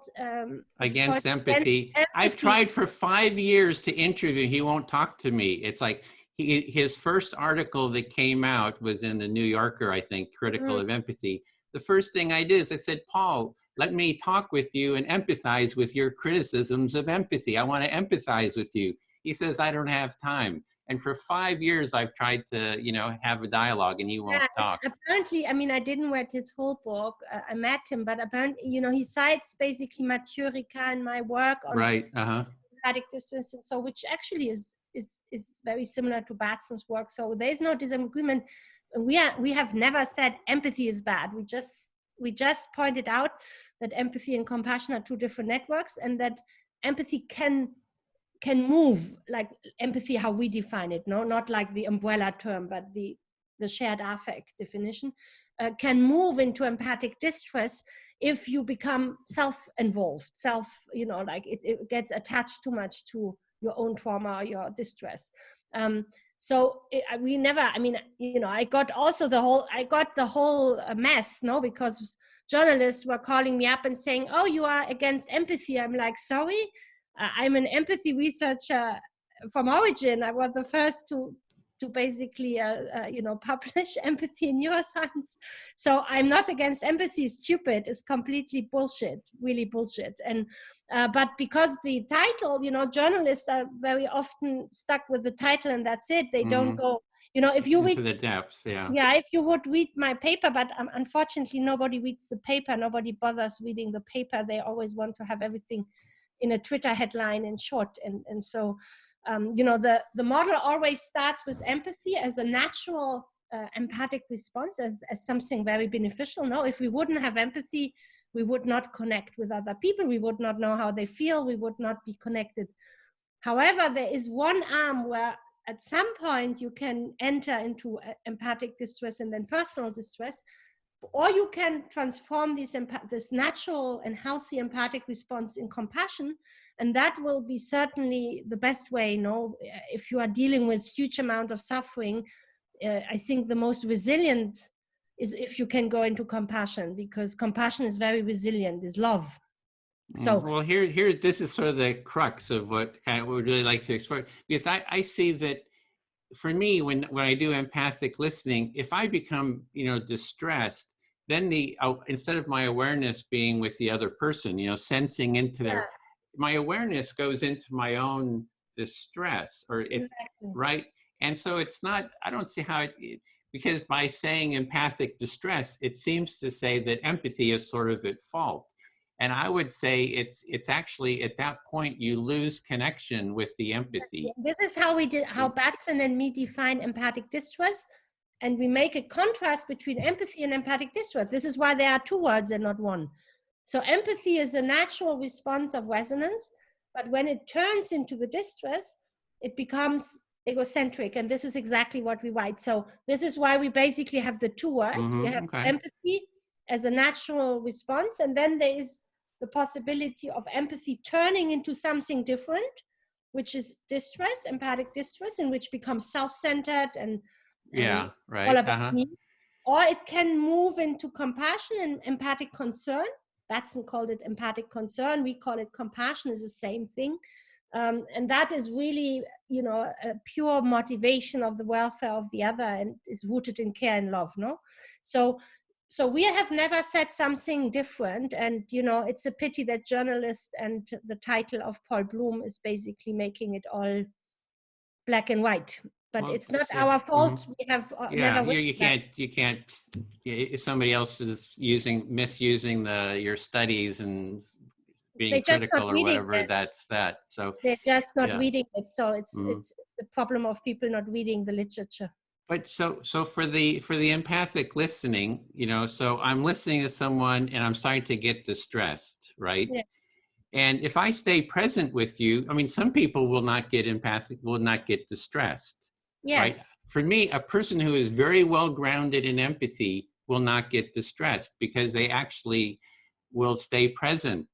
Against Empathy. I've tried for 5 years to interview. He won't talk to me. It's like his first article that came out was in the New Yorker, I think, critical of empathy. The first thing I did is I said, Paul, let me talk with you and empathize with your criticisms of empathy. I want to empathize with you. He says, I don't have time. And for 5 years, I've tried to, have a dialogue, and he won't talk. Apparently, I didn't read his whole book. I met him, but apparently, he cites basically Maturika in my work on empathic distress, and so, which actually is very similar to Batson's work. So there's no disagreement. We have never said empathy is bad. We just pointed out that empathy and compassion are 2 different networks, and that empathy can move, like empathy how we define it, no, not like the umbrella term, but the shared affect definition, can move into empathic distress if you become self-involved, like it gets attached too much to your own trauma, your distress. So we never, I mean, you know, I got the whole mess, no, because journalists were calling me up and saying, oh, you are against empathy. I'm like, sorry, I'm an empathy researcher from origin. I was the first to basically, you know, publish empathy in neuroscience. So I'm not against empathy. It's stupid. It's completely bullshit, really bullshit. And but because the title, you know, journalists are very often stuck with the title and that's it. They don't go, you know, if you read into the depths, yeah, if you would read my paper, but unfortunately nobody reads the paper. Nobody bothers reading the paper. They always want to have everything in a Twitter headline in short. And so, you know, the model always starts with empathy as a natural empathic response, as something very beneficial. No, if we wouldn't have empathy, we would not connect with other people. We would not know how they feel. We would not be connected. However, there is one arm where at some point you can enter into empathic distress and then personal distress, or you can transform this natural and healthy empathic response in compassion. And that will be certainly the best way, you know, if you are dealing with huge amount of suffering. I think the most resilient is if you can go into compassion, because compassion is very resilient, is love. So well, here, this is sort of the crux of what we would really like to explore, because I see that for me, when I do empathic listening, if I become, you know, distressed, then instead of my awareness being with the other person, you know, sensing into my awareness goes into my own distress, or it's right. And so it's not, I don't see how because by saying empathic distress, it seems to say that empathy is sort of at fault. And I would say it's actually at that point you lose connection with the empathy. This is how Batson and me define empathic distress. And we make a contrast between empathy and empathic distress. This is why there are two words and not one. So empathy is a natural response of resonance, but when it turns into the distress, it becomes egocentric. And this is exactly what we write. So this is why we basically have the two words. We have empathy as a natural response, and then there is the possibility of empathy turning into something different, which is distress, empathic distress, in which becomes self-centered and all about me. Or it can move into compassion and empathic concern. Batson called it empathic concern. We call it compassion, is the same thing. And that is really, you know, a pure motivation of the welfare of the other, and is rooted in care and love, no? So we have never said something different. And, you know, it's a pity that journalists and the title of Paul Bloom is basically making it all black and white. But it's not our fault. We have never. You can't. If somebody else is misusing your studies and being critical or whatever, that's that. So they're just not reading it. So it's the problem of people not reading the literature. But so for the empathic listening, you know, so I'm listening to someone and I'm starting to get distressed, right? Yeah. And if I stay present with you, I mean, some people will not get distressed. Yes. Right? For me, a person who is very well grounded in empathy will not get distressed, because they actually will stay present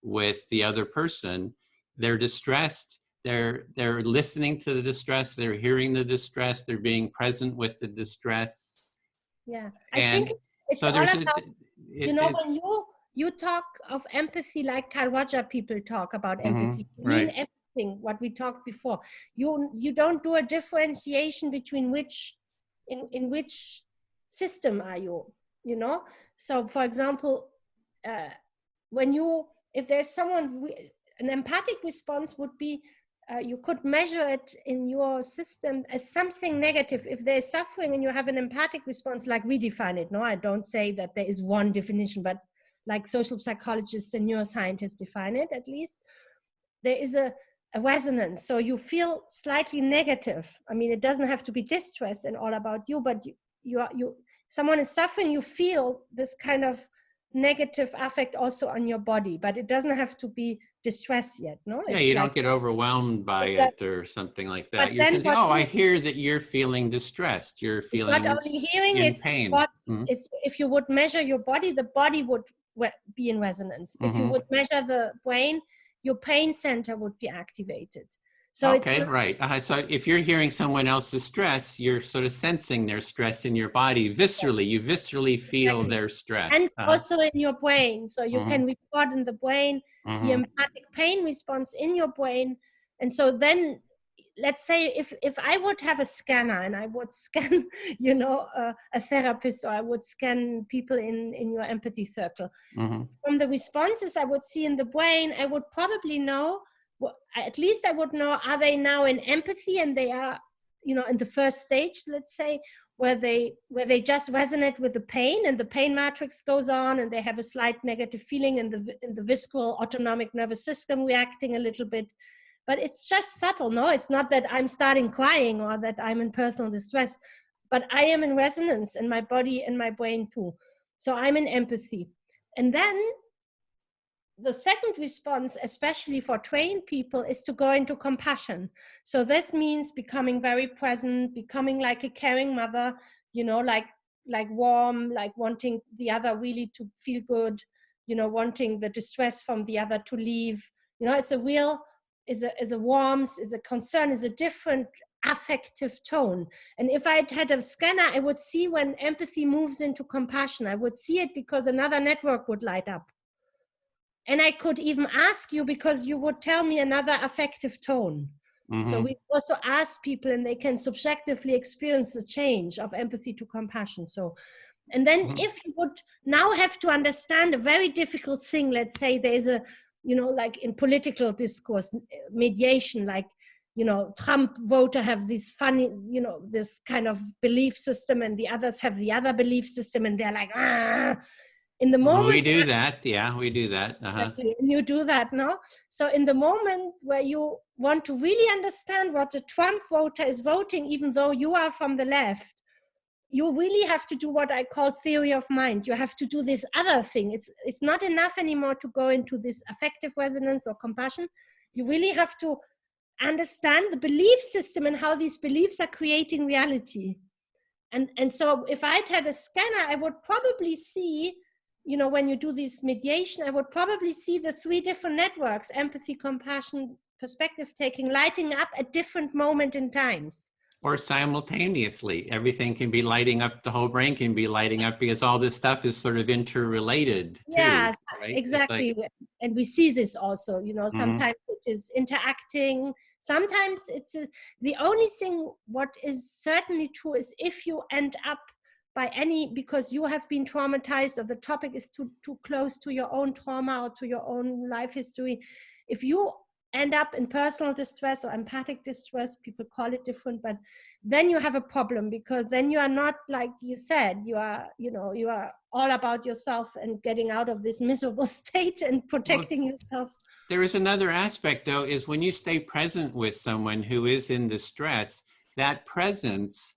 with the other person. They're distressed. They're listening to the distress. They're hearing the distress. They're being present with the distress. Yeah, I think it's all about, you know, when you talk of empathy like Carl Roger people talk about empathy. Right. Mean everything what we talked before. You don't do a differentiation between in which system are you, you know? So for example, if there's someone, an empathic response would be, you could measure it in your system as something negative. If there's suffering and you have an empathic response, like we define it, no, I don't say that there is one definition, but like social psychologists and neuroscientists define it, at least, there is a resonance. So you feel slightly negative. I mean, it doesn't have to be distress and all about you, but someone is suffering, you feel this kind of negative affect also on your body, but it doesn't have to be distress yet, no? Yeah, you don't get overwhelmed by it or something like that. You're saying, I hear that you're feeling distressed. You're feeling not only hearing, in pain. It's, if you would measure your body, the body would be in resonance. If you would measure the brain, your pain center would be activated. So it's Okay, not, right. So if you're hearing someone else's stress, you're sort of sensing their stress in your body viscerally. You viscerally feel exactly. their And stress. also in your brain. So you Hmm. can record in the brain the Hmm. empathic pain response in your brain. And so then, let's say if I would have a scanner and I would scan, a therapist, or I would scan people in your empathy circle, Hmm. from the responses I would see in the brain, I would probably know, at least I would know, are they now in empathy and they are, in the first stage, let's say, where they just resonate with the pain and the pain matrix goes on and they have a slight negative feeling in the visceral autonomic nervous system reacting a little bit. But it's just subtle. No, it's not that I'm starting crying or that I'm in personal distress, but I am in resonance in my body and my brain too. So I'm in empathy. And then the second response, especially for trained people, is to go into compassion. So that means becoming very present, becoming like a caring mother, like warm, like wanting the other really to feel good, wanting the distress from the other to leave. It's a real, is a warmth, is a concern, is a different affective tone. And if I had a scanner, I would see when empathy moves into compassion. I would see it because another network would light up. And I could even ask you because you would tell me another affective tone. So Hmm. we also ask people and they can subjectively experience the change of empathy to compassion. So, and then Hmm. if you would now have to understand a very difficult thing, let's say there's a, like in political discourse, mediation, like, Trump voter have this funny, this kind of belief system and the others have the other belief system and they're like, in the We moment do that. Yeah, we do that. exactly. And you do that, no? So in the moment where you want to really understand what the Trump voter is voting, even though you are from the left, you really have to do what I call theory of mind. You have to do this other thing. It's not enough anymore to go into this affective resonance or compassion. You really have to understand the belief system and how these beliefs are creating reality. And so if I'd had a scanner, I would probably see, when you do this mediation, I would probably see the three different networks: empathy, compassion, perspective taking, lighting up at different moment in times. Or simultaneously, everything can be lighting up. The whole brain can be lighting up because all this stuff is sort of interrelated too, Yeah, right? It's like, exactly. And we see this also, mhm. sometimes it is interacting. Sometimes the only thing what is certainly true is if you end up because you have been traumatized or the topic is too close to your own trauma or to your own life history, if you end up in personal distress or empathic distress, people call it different, but then you have a problem, because then you are not, like you said, you are all about yourself and getting out of this miserable state and Well, protecting yourself. there is another aspect though, is when you stay present with someone who is in distress, that presence,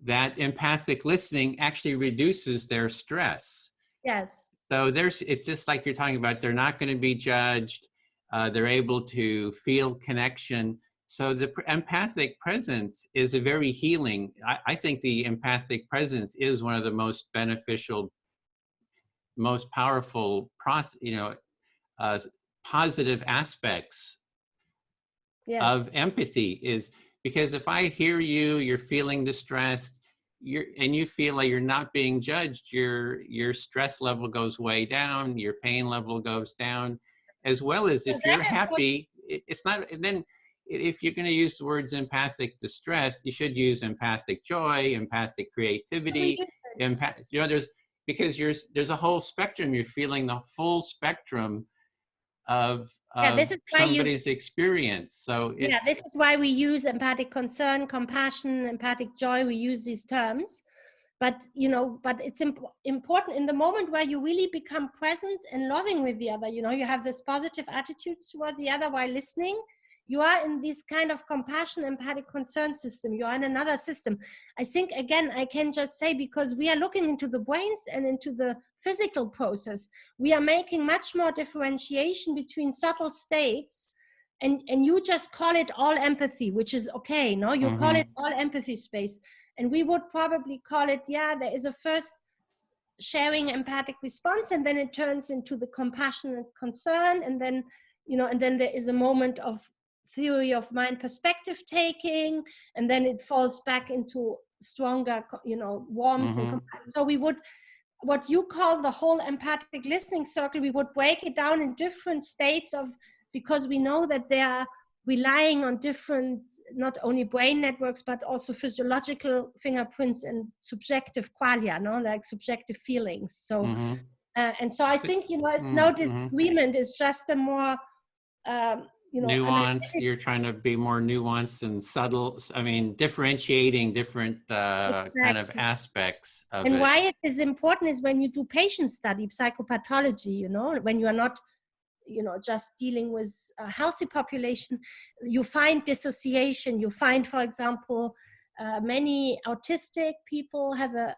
that empathic listening actually reduces their stress. Yes. So it's just like you're talking about, they're not going to be judged. They're able to feel connection. So the empathic presence is a very healing. I think the empathic presence is one of the most beneficial, most powerful, uh, positive aspects Yes. of empathy, is because if I hear you, you're feeling distressed, and you feel like you're not being judged, your stress level goes way down, your pain level goes down, as well as So if that you're is what happy. It's not. And then if you're going to use the words empathic distress, you should use empathic joy, empathic we creativity, use it. because there's a whole spectrum. You're feeling the full spectrum of Yeah, this is why somebody's experience. So yeah, this is why we use empathic concern, compassion, empathic joy. We use these terms. But it's important in the moment where you really become present and loving with the other. You have this positive attitude toward the other while listening. You are in this kind of compassion, empathic concern system. You are in another system. I think, again, I can just say, because we are looking into the brains and into the physical process, we are making much more differentiation between subtle states. And you just call it all empathy, which is okay. No, you call it all empathy space. And we would probably call it, there is a first sharing empathic response, and then it turns into the compassionate concern, and then and then there is a moment of theory of mind perspective taking, and then it falls back into stronger, warmth and compassion. So we would, what you call the whole empathic listening circle, we would break it down in different states of, because we know that they are relying on different, not only brain networks, but also physiological fingerprints and subjective qualia, like subjective feelings. So, and so I think, it's no disagreement, it's just a more, nuanced. You're trying to be more nuanced and subtle. I mean, differentiating different kind of aspects of it. And why it is important is when you do patient study, psychopathology, when you are not, just dealing with a healthy population, you find dissociation. You find, for example, many autistic people have a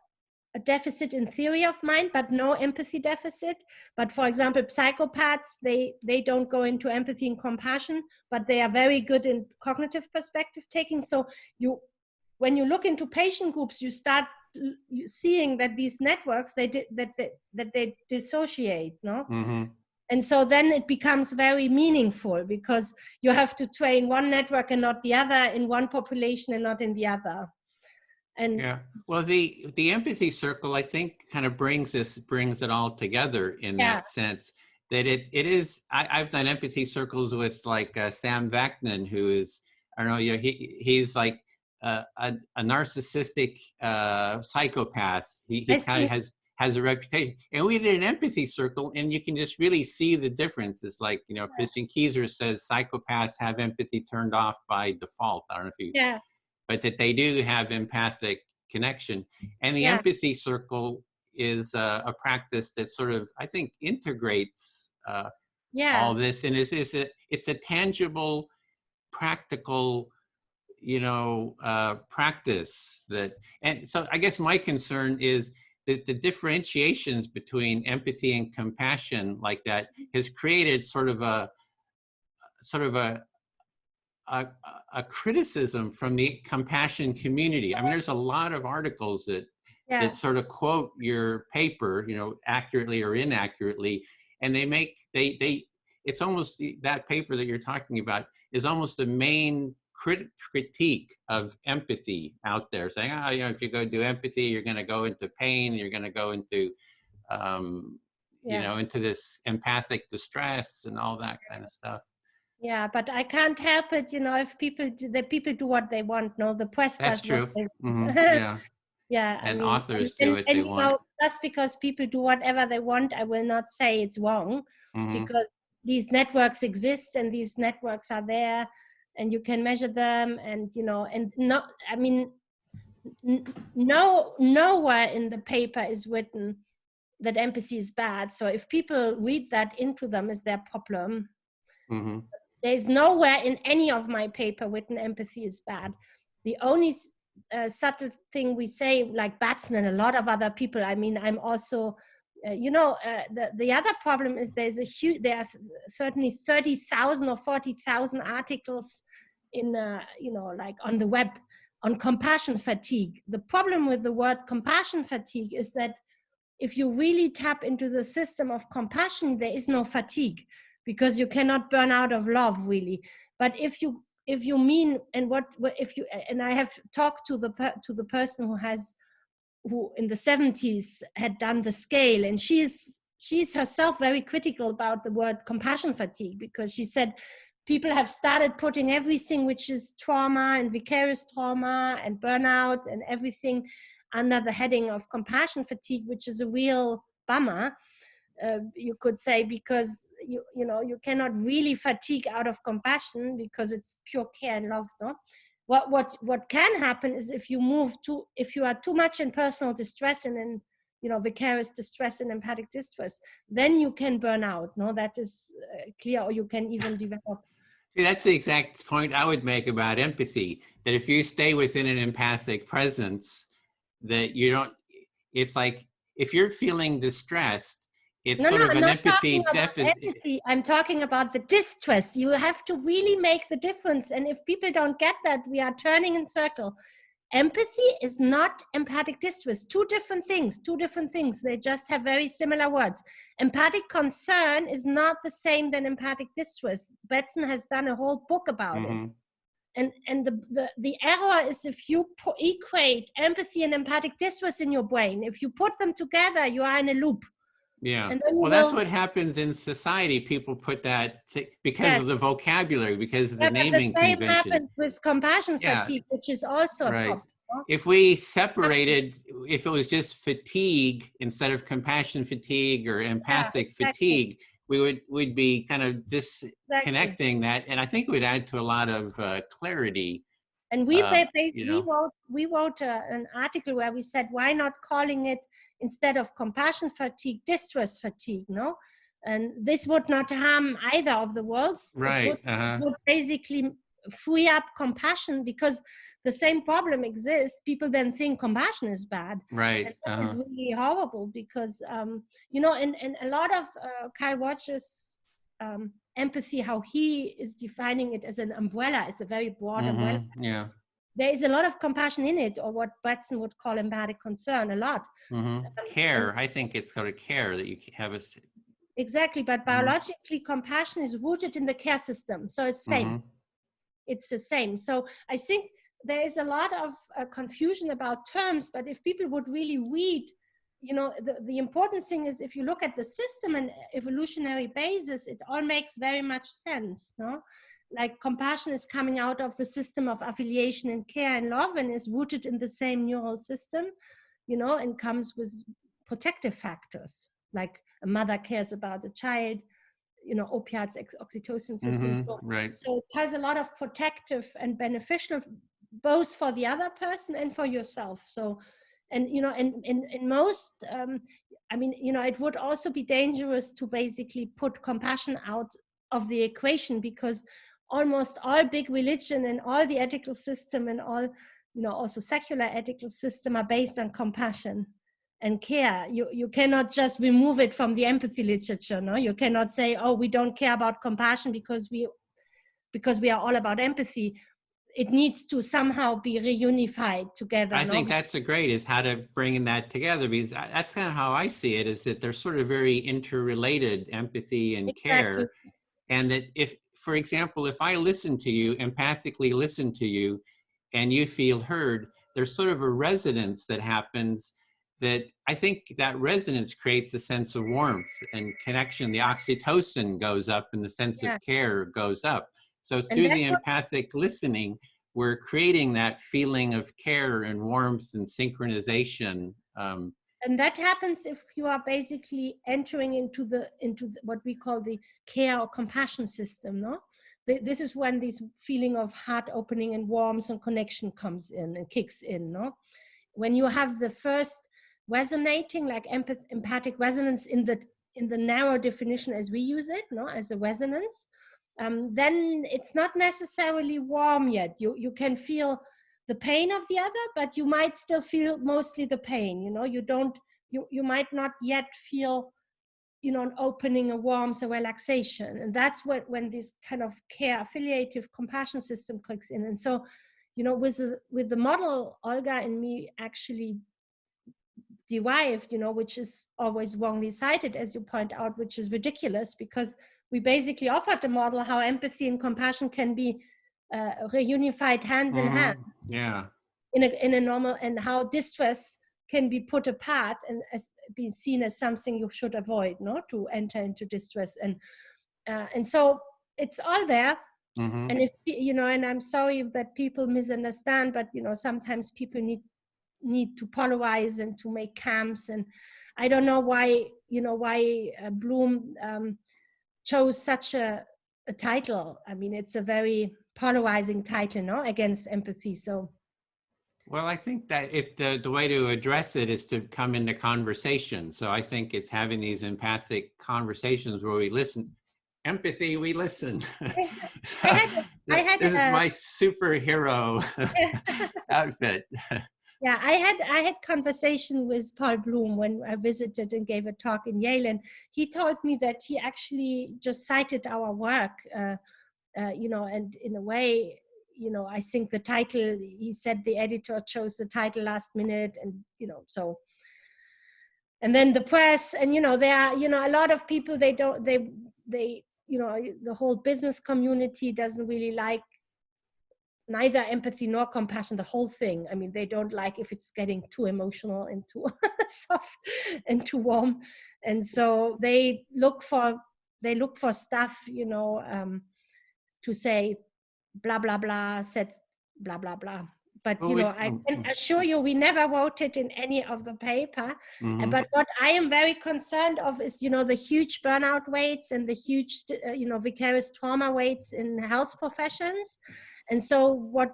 deficit in theory of mind, but no empathy deficit. But for example, psychopaths, they don't go into empathy and compassion, but they are very good in cognitive perspective taking. So when you look into patient groups, you start seeing that these networks, that they dissociate, And so then it becomes very meaningful, because you have to train one network and not the other, in one population and not in the other. And yeah, well, the empathy circle, I think, kind of brings it all together in that sense. That it is. I've done empathy circles with like Sam Vaknin, who is, I don't know, he's like a narcissistic psychopath. He kind of has a reputation, and we did an empathy circle, and you can just really see the difference. It's like, Christian Kieser says psychopaths have empathy turned off by default. I don't know if you, but that they do have empathic connection, and the empathy circle is a practice that sort of, I think, integrates all this, and it's a tangible, practical, practice that. And so I guess my concern is that the differentiations between empathy and compassion like that has created sort of a criticism from the compassion community. I mean, there's a lot of articles that sort of quote your paper, accurately or inaccurately, and it's almost, that paper that you're talking about is almost the main critique of empathy out there, saying, if you go do empathy, you're going to go into pain, you're going to go into, into this empathic distress and all that kind of stuff. Yeah, but I can't help it, if people do what they want. No, the press That's does true. what they And authors do what they want. Just because people do whatever they want, I will not say it's wrong, because these networks exist and these networks are there, and you can measure them, and nowhere in the paper is written that empathy is bad. So if people read that into them, is their problem. There's nowhere in any of my paper written empathy is bad. The only subtle thing we say, like Batson and a lot of other people, I mean, I'm also, the other problem is there are certainly 30,000 or 40,000 articles in, like on the web on compassion fatigue. The problem with the word compassion fatigue is that if you really tap into the system of compassion, there is no fatigue, because you cannot burn out of love, really. But if you mean, and I have talked to the person who in the 70s had done the scale, and she's herself very critical about the word compassion fatigue, because she said people have started putting everything which is trauma and vicarious trauma and burnout and everything under the heading of compassion fatigue, which is a real bummer. You could say, because you cannot really fatigue out of compassion, because it's pure care and love. No, what can happen is if you are too much in personal distress and in vicarious distress and empathic distress, then you can burn out. No, that is clear, or you can even develop. See, that's the exact point I would make about empathy. That if you stay within an empathic presence, that you don't. It's like if you're feeling distressed. It's sort of an empathy deficit. I'm talking about the distress. You have to really make the difference. And if people don't get that, we are turning in circle. empathy is not empathic distress. Two different things. They just have very similar words. Empathic concern is not the same than empathic distress. Betzen has done a whole book about it. And the error is if you equate empathy and empathic distress in your brain. If you put them together, you are in a loop. Yeah. Well, that's what happens in society. People put that because of the vocabulary, because of the naming convention. The same happens with compassion fatigue, which is also a problem. If we separated, if it was just fatigue instead of compassion fatigue or empathic fatigue, we'd be kind of disconnecting that, and I think it would add to a lot of clarity. And we wrote an article where we said, why not calling it, instead of compassion fatigue, distress fatigue, no? And this would not harm either of the worlds. Right. It would basically free up compassion, because the same problem exists. People then think compassion is bad. Right. And that is really horrible, because, you know, and a lot of Kyle Rutsch's empathy, how he is defining it as an umbrella, is a very broad umbrella. Yeah. There is a lot of compassion in it, or what Betzen would call empathic concern, a lot. Care, I think it's called a care that you have a... Exactly, but biologically, compassion is rooted in the care system, so it's the same. It's the same. So I think there is a lot of confusion about terms, but if people would really read, you know, the important thing is, if you look at the system and evolutionary basis, it all makes very much sense, no? Like compassion is coming out of the system of affiliation and care and love, and is rooted in the same neural system, you know, and comes with protective factors, like a mother cares about the child, you know, opiates, oxytocin system. So it has a lot of protective and beneficial, both for the other person and for yourself. So, and, you know, and in most, I mean, you know, it would also be dangerous to basically put compassion out of the equation, because almost all big religion and all the ethical system and all, you know, also secular ethical system are based on compassion and care. You cannot just remove it from the empathy literature, no? You cannot say, oh, we don't care about compassion because we are all about empathy. It needs to somehow be reunified together. I think that's is how to bring that together, because that's kind of how I see it, is that they're sort of very interrelated, empathy and care. And that if, for example, if I listen to you, empathically listen to you, and you feel heard, there's sort of a resonance that happens, that I think that resonance creates a sense of warmth and connection. The oxytocin goes up and the sense of care goes up. So through the empathic listening, we're creating that feeling of care and warmth and synchronization. And that happens if you are basically entering into what we call the care or compassion system, no? This is when this feeling of heart opening and warmth and connection comes in and kicks in, no? When you have the first resonating, like empathic resonance in the narrow definition as we use it, no, as a resonance, then it's not necessarily warm yet. You can feel the pain of the other, but you might still feel mostly the pain, you know. You might not yet feel, you know, an opening, a warmth, a relaxation. And that's when this kind of care, affiliative compassion system clicks in. And so, you know, with the model Olga and me actually derived, you know, which is always wrongly cited, as you point out, which is ridiculous, because we basically offered the model how empathy and compassion can be reunified hands in hand. Yeah. In a normal, and how distress can be put apart and be seen as something you should avoid, no, to enter into distress. And so it's all there. And if, you know, and I'm sorry that people misunderstand, but, you know, sometimes people need to polarize and to make camps. And I don't know why, you know, why Bloom chose such a title. I mean, it's a very polarizing title, no, against empathy. So, well, I think that the way to address it is to come into conversation. So I think it's having these empathic conversations where we listen. Empathy, we listen. This is my superhero outfit. Yeah, I had conversation with Paul Bloom when I visited and gave a talk in Yale, and he told me that he actually just cited our work, you know, and in a way, I think the title, he said the editor chose the title last minute, and, so, and then the press, and, there are, a lot of people, they, the whole business community doesn't really like neither empathy nor compassion, the whole thing. I mean, they don't like if it's getting too emotional and too soft and too warm. And so they look for stuff, to say blah, blah, blah, said blah, blah, blah. But, I can assure you, we never wrote it in any of the paper. But what I am very concerned of is, the huge burnout rates and the huge, vicarious trauma rates in health professions. And so what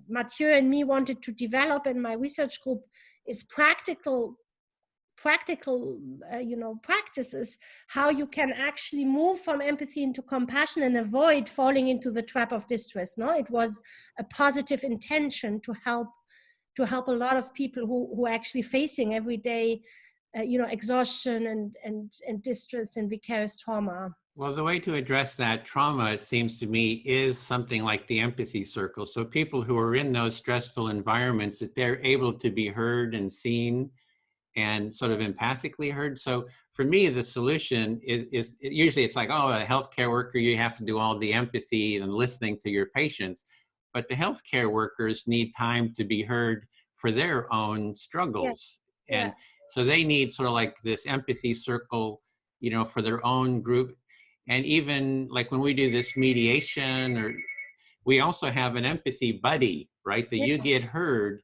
Mathieu and me wanted to develop in my research group is practical practices, how you can actually move from empathy into compassion and avoid falling into the trap of distress. No, it was a positive intention to help a lot of people who are actually facing every day, exhaustion and distress and vicarious trauma. Well, the way to address that trauma, it seems to me, is something like the empathy circle. So people who are in those stressful environments, that they're able to be heard and seen and sort of empathically heard. So for me, the solution is usually it's like, oh, a healthcare worker, you have to do all the empathy and listening to your patients. But the healthcare workers need time to be heard for their own struggles. Yeah. And so they need sort of like this empathy circle, for their own group. And even like when we do this mediation, or we also have an empathy buddy, right? That you get heard.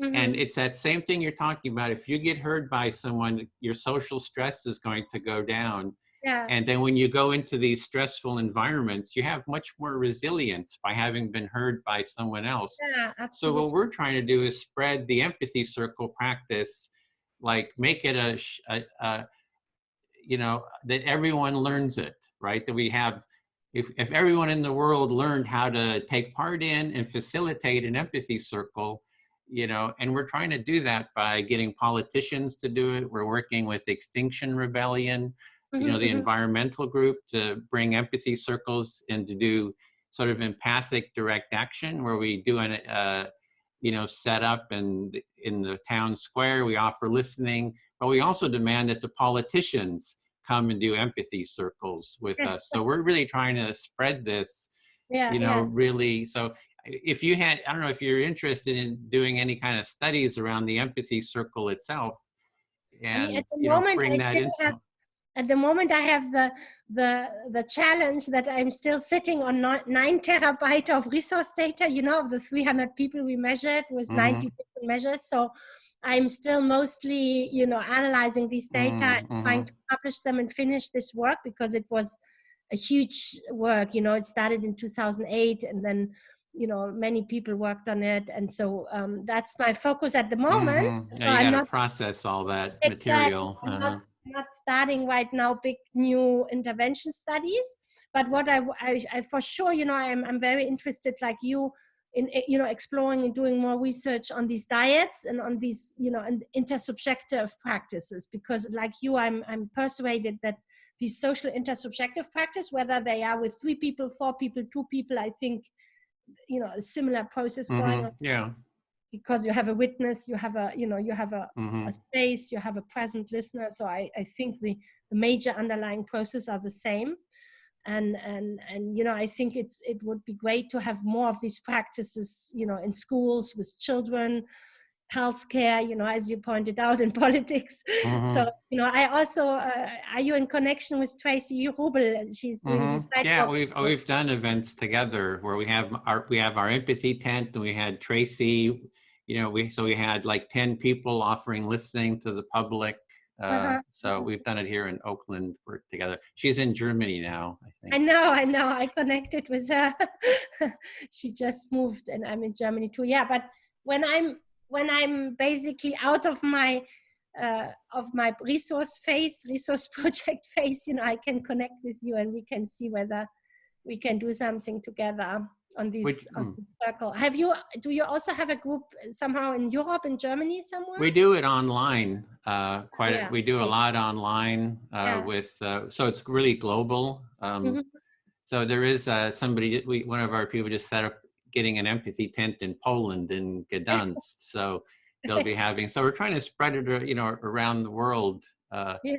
And it's that same thing you're talking about. If you get heard by someone, your social stress is going to go down. Yeah. And then when you go into these stressful environments, you have much more resilience by having been heard by someone else. Yeah, absolutely. So what we're trying to do is spread the empathy circle practice, like make it that everyone learns it, right? That we have, if everyone in the world learned how to take part in and facilitate an empathy circle, and we're trying to do that by getting politicians to do it. We're working with Extinction Rebellion, the environmental group, to bring empathy circles and to do sort of empathic direct action, where we do set up in the town square, we offer listening, but we also demand that the politicians come and do empathy circles with us. So we're really trying to spread this, really. So if you had, I don't know if you're interested in doing any kind of studies around the empathy circle itself, and at the moment, bring that in. At the moment, I have the challenge that I'm still sitting on 9 terabyte of resource data, of the 300 people we measured with 90 different measures. So I'm still mostly, analyzing these data, and trying to publish them and finish this work, because it was a huge work. It started in 2008, and then many people worked on it, and so that's my focus at the moment. Yeah, so you I'm got to not process all that material. I'm not starting right now big new intervention studies, but what I for sure, I'm very interested, like you, in exploring and doing more research on these diets and on these and intersubjective practices, because like you, I'm persuaded that these social intersubjective practice, whether they are with 3 people, 4 people, 2 people, I think a similar process going on. Yeah. Because you have a witness, you have a a space, you have a present listener. So I think the major underlying process are the same. And I think it would be great to have more of these practices, in schools with children, healthcare, as you pointed out, in politics. So, I also, are you in connection with Tracy Rubel? She's doing this. Yeah, we've done events together where we have our empathy tent, and we had Tracy, we had like 10 people offering listening to the public. So we've done it here in Oakland, work together. She's in Germany now, I think. I know. I connected with her. She just moved, and I'm in Germany too. Yeah, but when I'm basically out of my resource project phase, I can connect with you, and we can see whether we can do something together on this circle. Do you also have a group somehow in Europe, in Germany somewhere? We do it online. We do a lot online with, so it's really global. So there is somebody, one of our people just set up getting an empathy tent in Poland, in Gdansk. So they'll be having, so we're trying to spread it, you know, around the world. Yeah.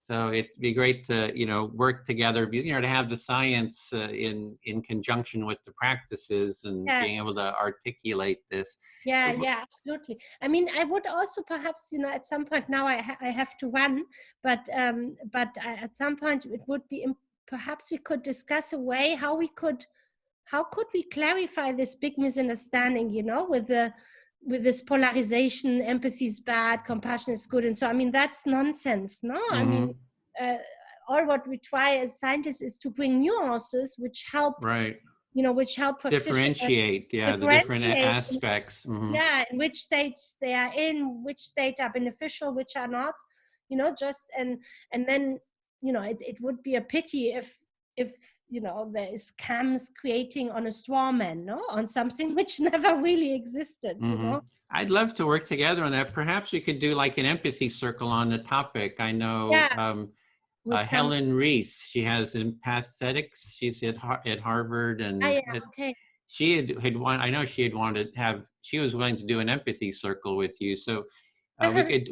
So it'd be great to, you know, work together, because, you know, to have the science in conjunction with the practices and Yeah. being able to articulate this. Yeah, yeah, absolutely. I mean, I would also perhaps, you know, at some point now I have to run, but at some point it would be perhaps we could discuss a way how could we clarify this big misunderstanding, you know, with this polarization, empathy is bad, compassion is good, and so I mean that's nonsense, no? I mean, all what we try as scientists is to bring nuances which help, Right. you know, which help practitioners Differentiate, yeah, the different aspects. yeah, in which states they are in, which state are beneficial, which are not, you know, just and then, you know, it would be a pity if you know there is scams creating on a straw man, no, on something which never really existed, you know. I'd love to work together on that. Perhaps we could do like an empathy circle on the topic. I know Helen Reese, she has empathetics. She's at Harvard, and okay. she had I know she had wanted to have, she was willing to do an empathy circle with you. So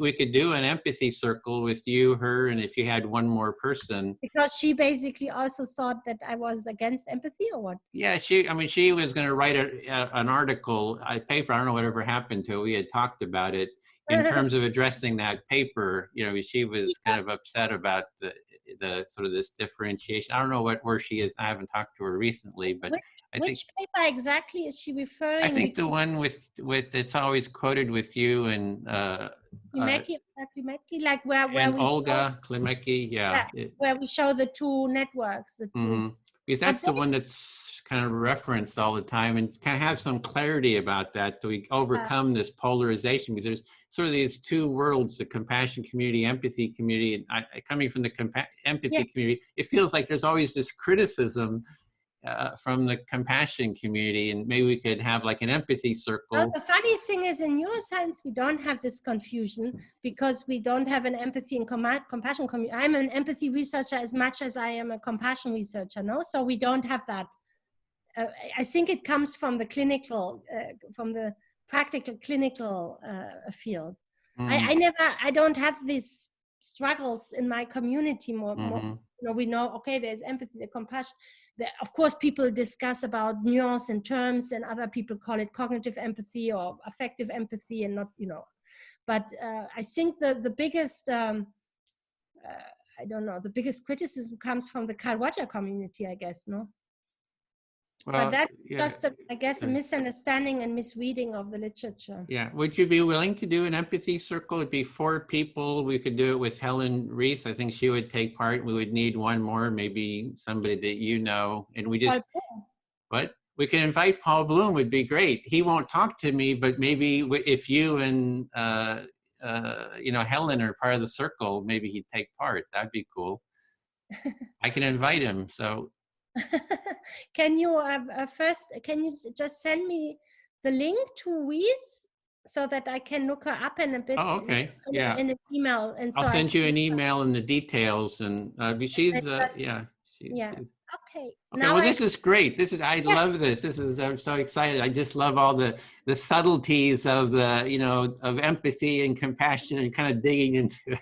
we could do an empathy circle with you, her, and if you had one more person. Because she basically also thought that I was against empathy, or what? Yeah, she was going to write an article, a paper. I don't know whatever happened to it. We had talked about it in terms of addressing that paper. You know, she was kind of upset about the sort of this differentiation. I don't know where she is. I haven't talked to her recently, but which paper exactly is she referring? I think the one with it's always quoted with you and Klimecki, like where and we Olga Klimecki, yeah, where we show the two networks, the two. Because that's the one that's kind of referenced all the time, and kind of have some clarity about that. Do we overcome this polarization? Because there's sort of these two worlds: the compassion community, empathy community. And coming from the empathy community, it feels like there's always this criticism from the compassion community, and maybe we could have like an empathy circle. Well, the funny thing is, in neuroscience, we don't have this confusion because we don't have an empathy and compassion community. I'm an empathy researcher as much as I am a compassion researcher, no? So we don't have that. I think it comes from the clinical, from the practical clinical field. I don't have these struggles in my community more, you know, we know, okay, there's empathy, the compassion. Of course, people discuss about nuance and terms, and other people call it cognitive empathy or affective empathy, and not, you know. But I think the biggest, I don't know, the biggest criticism comes from the Carl Roger community, I guess, no? Well, but that's just, I guess, a misunderstanding and misreading of the literature. Yeah. Would you be willing to do an empathy circle? It'd be 4 people. We could do it with Helen Reese. I think she would take part. We would need one more, maybe somebody that you know. And we just, we can invite Paul Bloom, would be great. He won't talk to me, but maybe if you and, you know, Helen are part of the circle, maybe he'd take part. That'd be cool. I can invite him. So. Can you first, can you just send me the link to Reese so that I can look her up in a bit? Oh, okay. Yeah. In an email, and so I'll send you an email and the details, and she's Okay. Okay. Well, this is great. I love this. I'm so excited. I just love all the subtleties of of empathy and compassion, and kind of digging into it.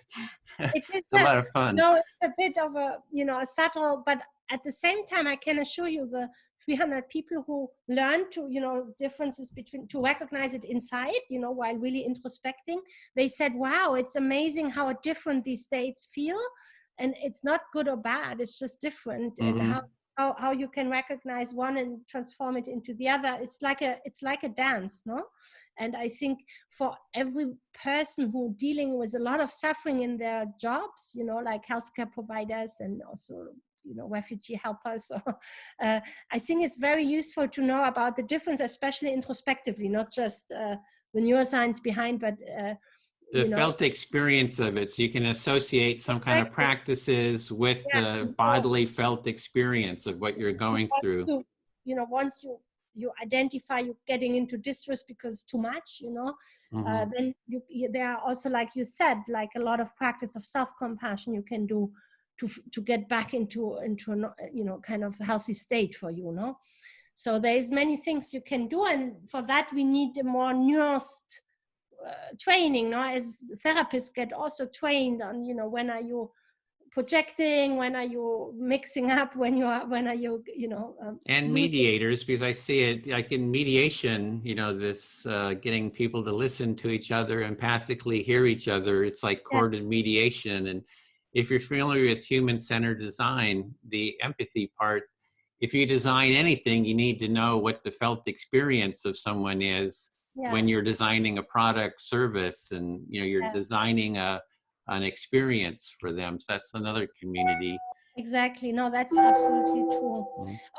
It's a lot of fun. No, it's a bit of a, a subtle, but at the same time, I can assure you the 300 people who learn to, differences to recognize it inside, while really introspecting, they said, wow, it's amazing how different these states feel. And it's not good or bad, it's just different. And how you can recognize one and transform it into the other. It's like a dance, no? And I think for every person who dealing with a lot of suffering in their jobs, like healthcare providers and also refugee helpers. So, I think it's very useful to know about the difference, especially introspectively, not just the neuroscience behind, but the felt experience of it. So you can associate some kind of practices with the bodily felt experience of what you're going through. Once you identify you're getting into distress because too much, then there are also, like you said, like a lot of practice of self-compassion you can do to get back into a kind of healthy state for you, So there's many things you can do, and for that we need a more nuanced training. No, as therapists get also trained on, when are you projecting, when are you mixing up, when are you and mediators, because I see it like in mediation, this getting people to listen to each other, empathically hear each other. It's like courted mediation. And if you're familiar with human-centered design, the empathy part, if you design anything, you need to know what the felt experience of someone is when you're designing a product, service, and you're designing an experience for them. So that's another community. Exactly. No, that's absolutely true.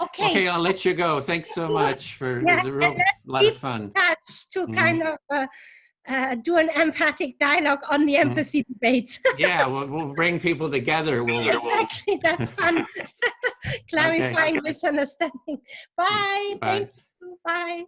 Okay, I'll let you go. Thanks so much it was a real lot of fun. Touch to kind of do an empathic dialogue on the empathy debates. Yeah, we'll bring people together. Exactly, that's fun. Clarifying misunderstanding. Bye. Bye. Thank you. Bye.